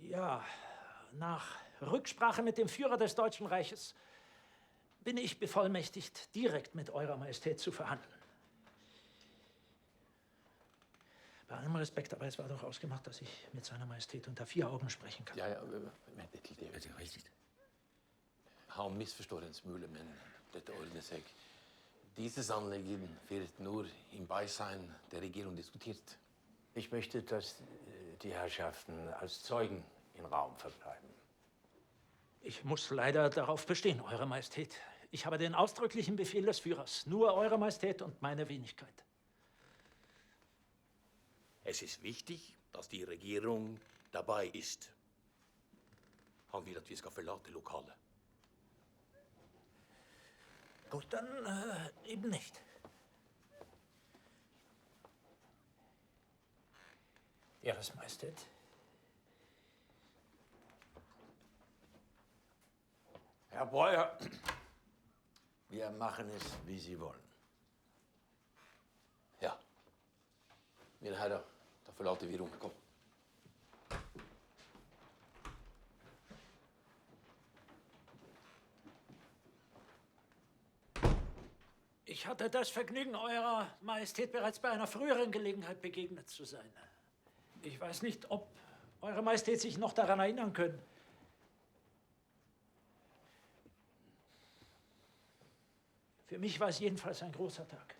Ja, nach Rücksprache mit dem Führer des Deutschen Reiches bin ich bevollmächtigt, direkt mit Eurer Majestät zu verhandeln. Bei allem Respekt, aber es war doch ausgemacht, dass ich mit seiner Majestät unter 4 Augen sprechen kan. Ja, vent litt. Det er riktig. Han misforstår en smule, men dette ordner seg. Dieses Anliegen wird nur im Beisein der Regierung diskutiert. Ich möchte, dass die Herrschaften als Zeugen im Raum verbleiben. Ich muss leider darauf bestehen, Eure Majestät. Ich habe den ausdrücklichen Befehl des Führers. Nur Eure Majestät und meine Wenigkeit. Es ist wichtig, dass die Regierung dabei ist. Han vil at vi skal forlate lokalet. Gut, dann eben nicht. Ihres Majestät. Herr Breuer, wir machen es, wie Sie wollen. Ja. Mine herrer, da forlater vi rommet. Kom. Ich hatte das Vergnügen, Eurer Majestät bereits bei einer früheren Gelegenheit begegnet zu sein. Ich weiß nicht, ob Eure Majestät sich noch daran erinnern können. Für mich war es jedenfalls ein großer Tag.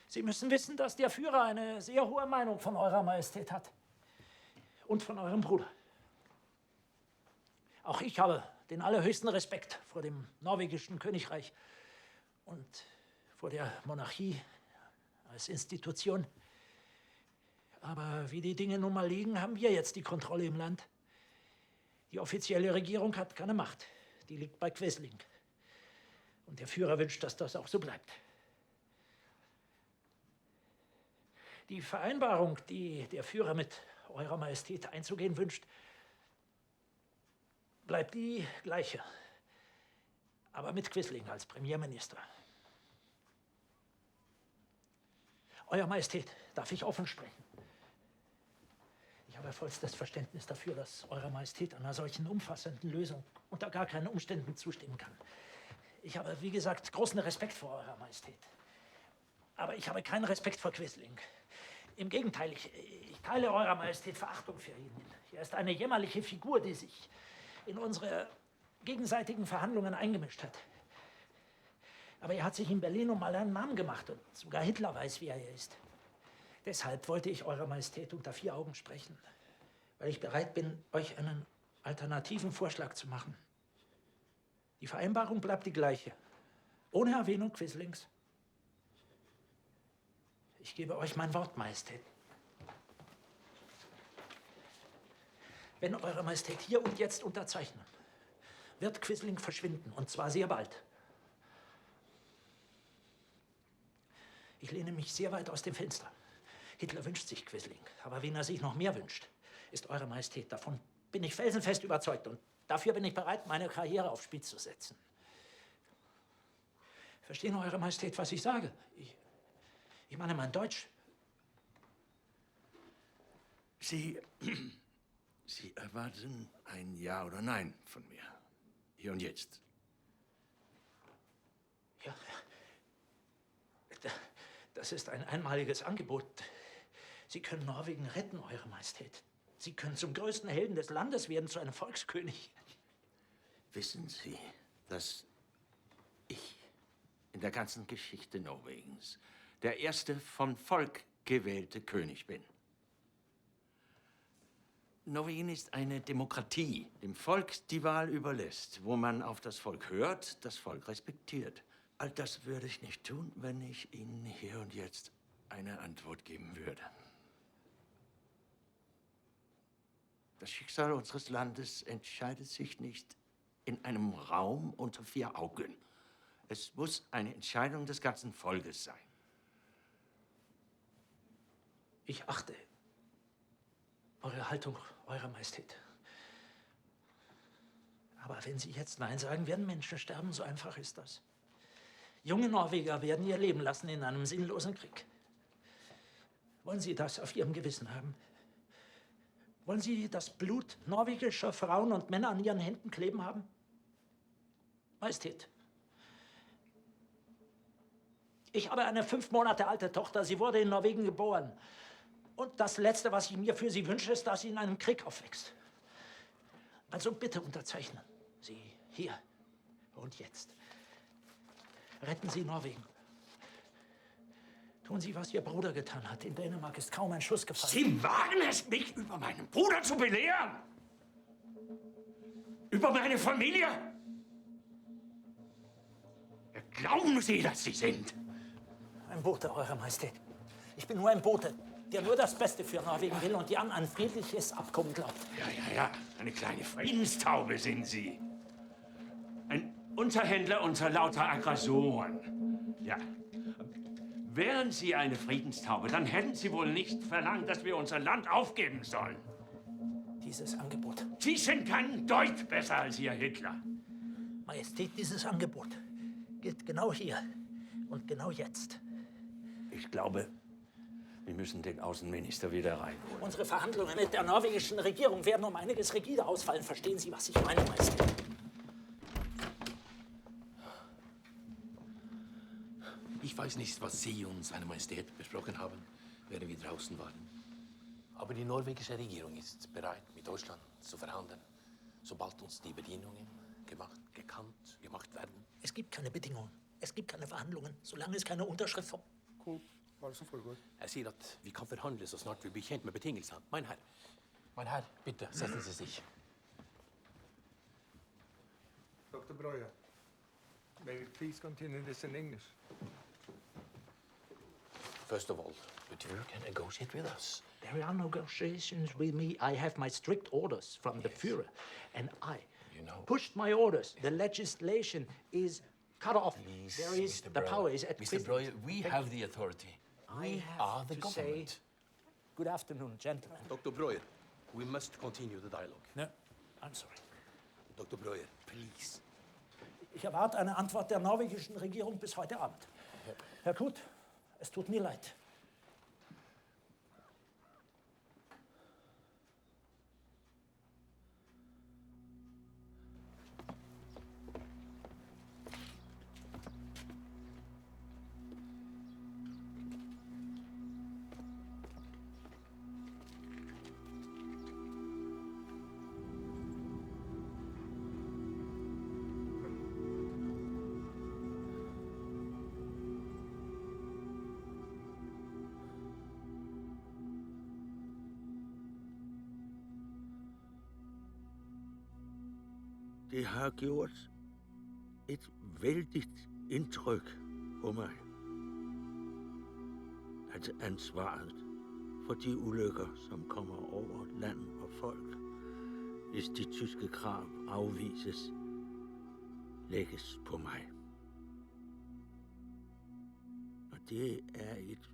Sie müssen wissen, dass der Führer eine sehr hohe Meinung von Eurer Majestät hat. Und von eurem Bruder. Auch ich habe den allerhöchsten Respekt vor dem norwegischen Königreich und vor der Monarchie als Institution. Aber wie die Dinge nun mal liegen, haben wir jetzt die Kontrolle im Land. Die offizielle Regierung hat keine Macht. Die liegt bei Quisling. Und der Führer wünscht, dass das auch so bleibt. Die Vereinbarung, die der Führer mit Eurer Majestät einzugehen wünscht, bleibt die gleiche. Aber mit Quisling als Premierminister. Euer Majestät, darf ich offen sprechen? Ich habe vollstes Verständnis dafür, dass Eure Majestät einer solchen umfassenden Lösung unter gar keinen Umständen zustimmen kann. Ich habe, wie gesagt, großen Respekt vor Eurer Majestät. Aber ich habe keinen Respekt vor Quisling. Im Gegenteil, ich teile Eurer Majestät Verachtung für ihn. Er ist eine jämmerliche Figur, die sich in unsere gegenseitigen Verhandlungen eingemischt hat. Aber er hat sich in Berlin um mal einen Namen gemacht und sogar Hitler weiß, wer er ist. Deshalb wollte ich Eurer Majestät unter 4 Augen sprechen, weil ich bereit bin, euch einen alternativen Vorschlag zu machen. Die Vereinbarung bleibt die gleiche, ohne Erwähnung Quislings. Ich gebe euch mein Wort, Majestät. Wenn Eure Majestät hier und jetzt unterzeichnen, wird Quisling verschwinden, und zwar sehr bald. Ich lehne mich sehr weit aus dem Fenster. Hitler wünscht sich Quisling, aber wen er sich noch mehr wünscht, ist Eure Majestät. Davon bin ich felsenfest überzeugt und dafür bin ich bereit, meine Karriere aufs Spiel zu setzen. Verstehen Eure Majestät, was ich sage? Ich meine mein Deutsch. Sie erwarten ein Ja oder Nein von mir. Hier und jetzt. Das ist ein einmaliges Angebot. Sie können Norwegen retten, Eure Majestät. Sie können zum größten Helden des Landes werden, zu einem Volkskönig. Wissen Sie, dass ich in der ganzen Geschichte Norwegens der erste vom Volk gewählte König bin? Norwegen ist eine Demokratie, dem Volk die Wahl überlässt, wo man auf das Volk hört, das Volk respektiert. All das würde ich nicht tun, wenn ich Ihnen hier und jetzt eine Antwort geben würde. Das Schicksal unseres Landes entscheidet sich nicht in einem Raum unter 4 Augen. Es muss eine Entscheidung des ganzen Volkes sein. Ich achte eure Haltung, Eure Majestät. Aber wenn Sie jetzt Nein sagen, werden Menschen sterben. So einfach ist das. Junge Norweger werden ihr Leben lassen in einem sinnlosen Krieg. Wollen Sie das auf Ihrem Gewissen haben? Wollen Sie das Blut norwegischer Frauen und Männer an Ihren Händen kleben haben? Majestät. Ich habe eine 5 Monate alte Tochter. Sie wurde in Norwegen geboren. Und das Letzte, was ich mir für sie wünsche, ist, dass sie in einem Krieg aufwächst. Also bitte unterzeichnen Sie hier und jetzt. Retten Sie Norwegen. Tun Sie, was Ihr Bruder getan hat. In Dänemark ist kaum ein Schuss gefallen. Sie wagen es, mich über meinen Bruder zu belehren? Über meine Familie? Wer glauben Sie, dass Sie sind? Ein Bote, Eure Majestät. Ich bin nur ein Bote, der nur das Beste für Norwegen will und die an ein friedliches Abkommen glaubt. Ja. Eine kleine Friedenstaube sind Sie. Ein Unterhändler unter lauter Aggressoren. Ja. Wären Sie eine Friedenstaube, dann hätten Sie wohl nicht verlangt, dass wir unser Land aufgeben sollen. Dieses Angebot. Sie sind kein Deut besser als Ihr Hitler. Majestät, dieses Angebot gilt genau hier und genau jetzt. Ich glaube, wir müssen den Außenminister wieder reinholen. Unsere Verhandlungen mit der norwegischen Regierung werden um einiges rigider ausfallen. Verstehen Sie, was ich meine, Majestät? Ich weiß nicht, was Sie und seine Majestät besprochen haben, während wir draußen waren. Aber die norwegische Regierung ist bereit, mit Deutschland zu verhandeln, sobald uns die Bedingungen gemacht werden. Es gibt keine Bedingungen. Es gibt keine Verhandlungen, solange es keine Unterschrift vom... Cool. Er sier at vi kan forhandle så snart vi blir kjent med betingelsene. Mein Herr, bitte, setzen Sie sich. Dr. Breuer, may we please continue this in English? First of all, the Führer can negotiate with us. There are negotiations with me. I have my strict orders from the Führer. And I pushed my orders. The legislation is cut off. Please, There is, Mr. the Breuer. power is at Mr. Breuer, we have the authority. We are the government. Good afternoon, gentlemen. Dr. Breuer, we must continue the dialogue. No, I'm sorry. Dr. Breuer, please. Ich erwarte eine Antwort der norwegischen Regierung bis heute Abend. Herr Kut, es tut mir leid. Det har gjort et vældigt indtryk på mig. At ansvaret for de ulykker, som kommer over land og folk, hvis de tyske krav afvises, lægges på mig. Og det er et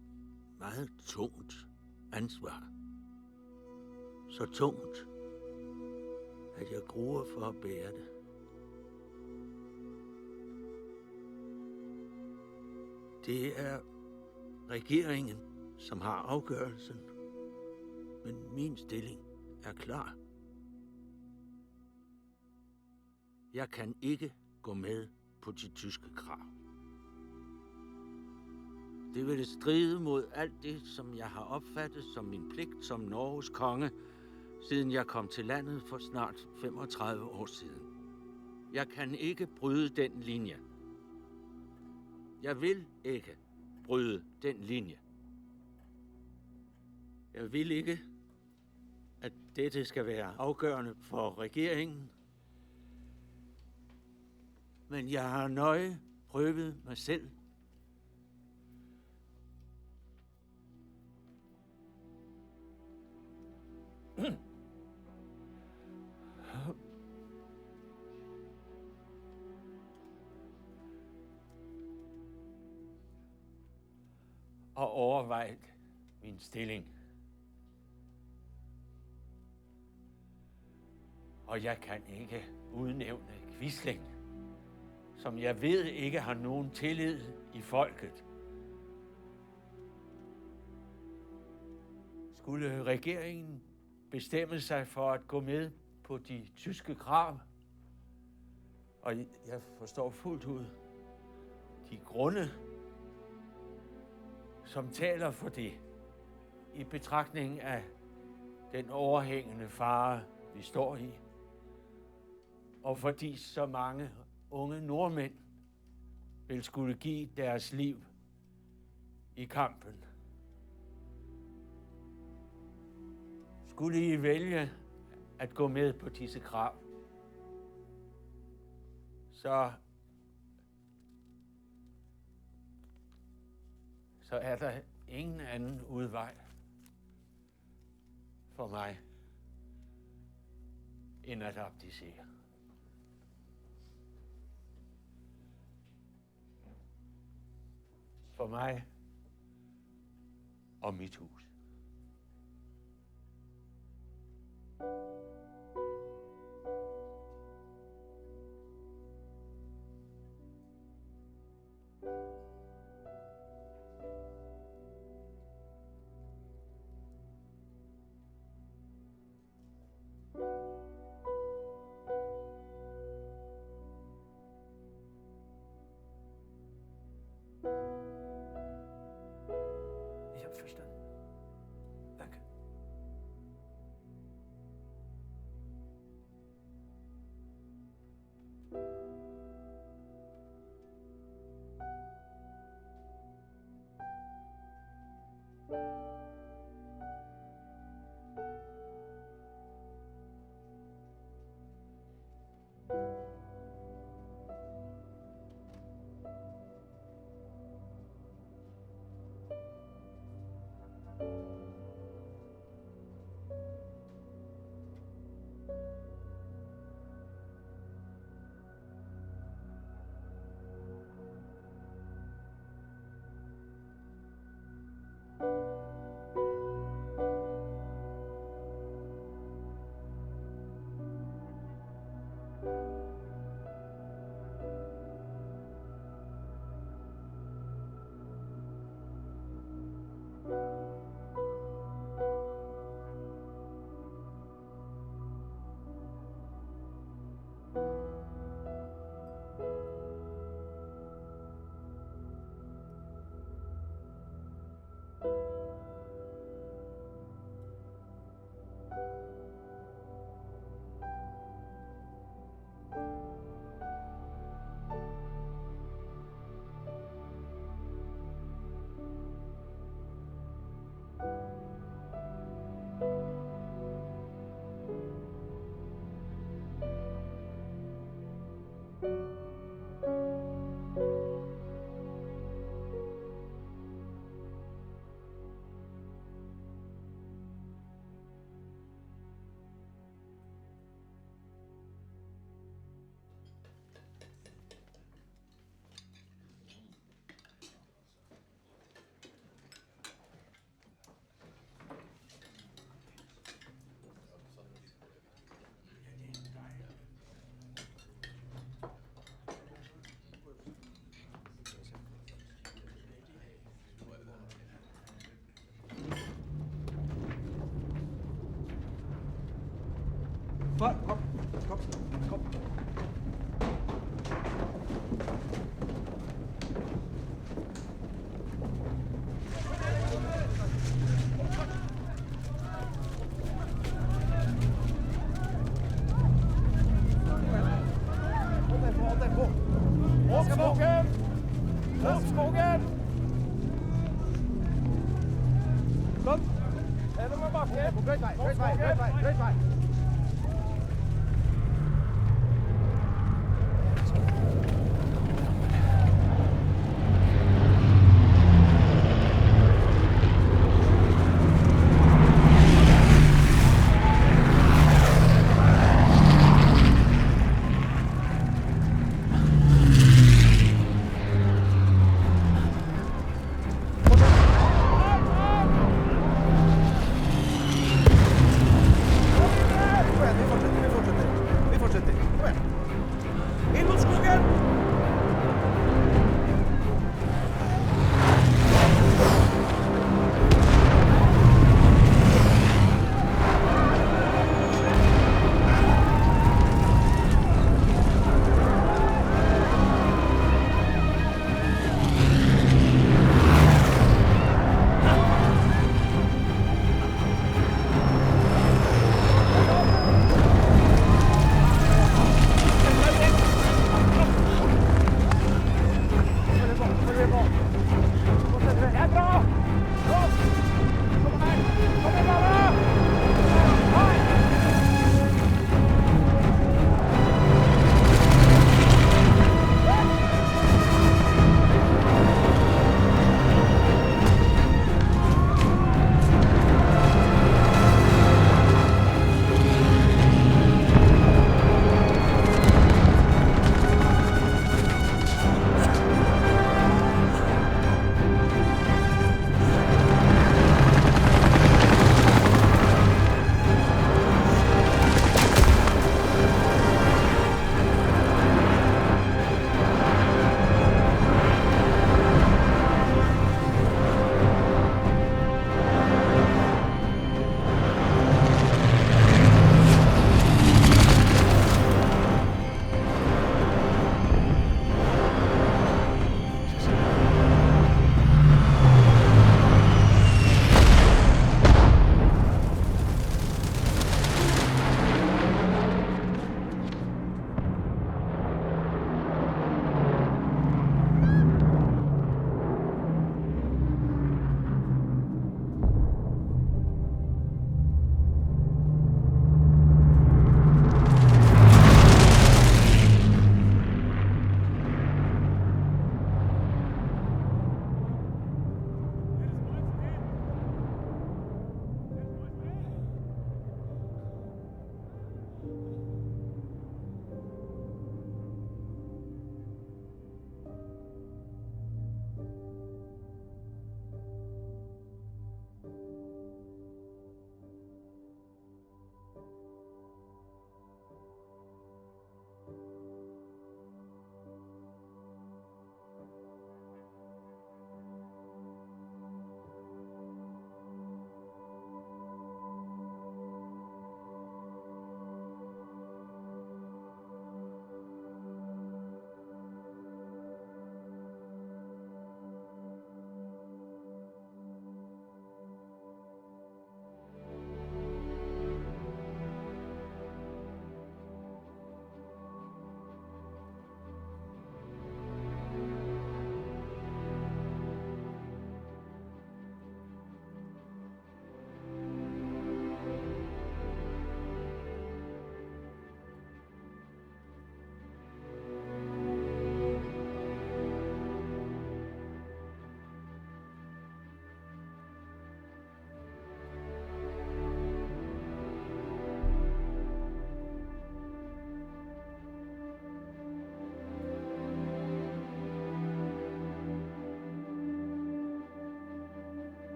meget tungt ansvar. Så tungt, at jeg gruer for at bære det. Det er regeringen, som har afgørelsen, men min stilling er klar. Jeg kan ikke gå med på de tyske krav. Det ville stride mod alt det, som jeg har opfattet som min pligt som Norges konge, siden jeg kom til landet for snart 35 år siden. Jeg kan ikke bryde den linje. Jeg vil ikke bryde den linje. Jeg vil ikke, at dette skal være afgørende for regeringen. Men jeg har nøje prøvet mig selv. Og overvejet min stilling. Og jeg kan ikke udnævne Quisling, som jeg ved ikke har nogen tillid i folket. Skulle regeringen bestemme sig for at gå med på de tyske krav, og jeg forstår fuldt ud de grunde, som taler for det, i betragtning af den overhængende fare, vi står i, og fordi så mange unge nordmænd vil skulle give deres liv i kampen. Skulle I vælge at gå med på disse krav, så er der ingen anden udvej for mig, end at abdicere. For mig og mit hus. Ich habe verstanden. Danke. Kom. Løs skogen! Kom! Hender med bakken! Brøyt vei! Kom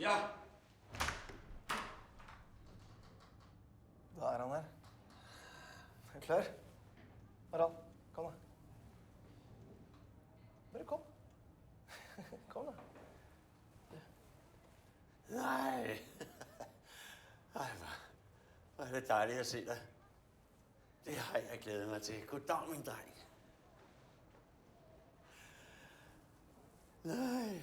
Ja. Da er han her. Er du klar? Harald, kom da. Bare kom. Kom da. Nej. Ej, hvor er det dejligt at se dig. Det har jeg glædet mig til. Goddag, min dreng. Nej.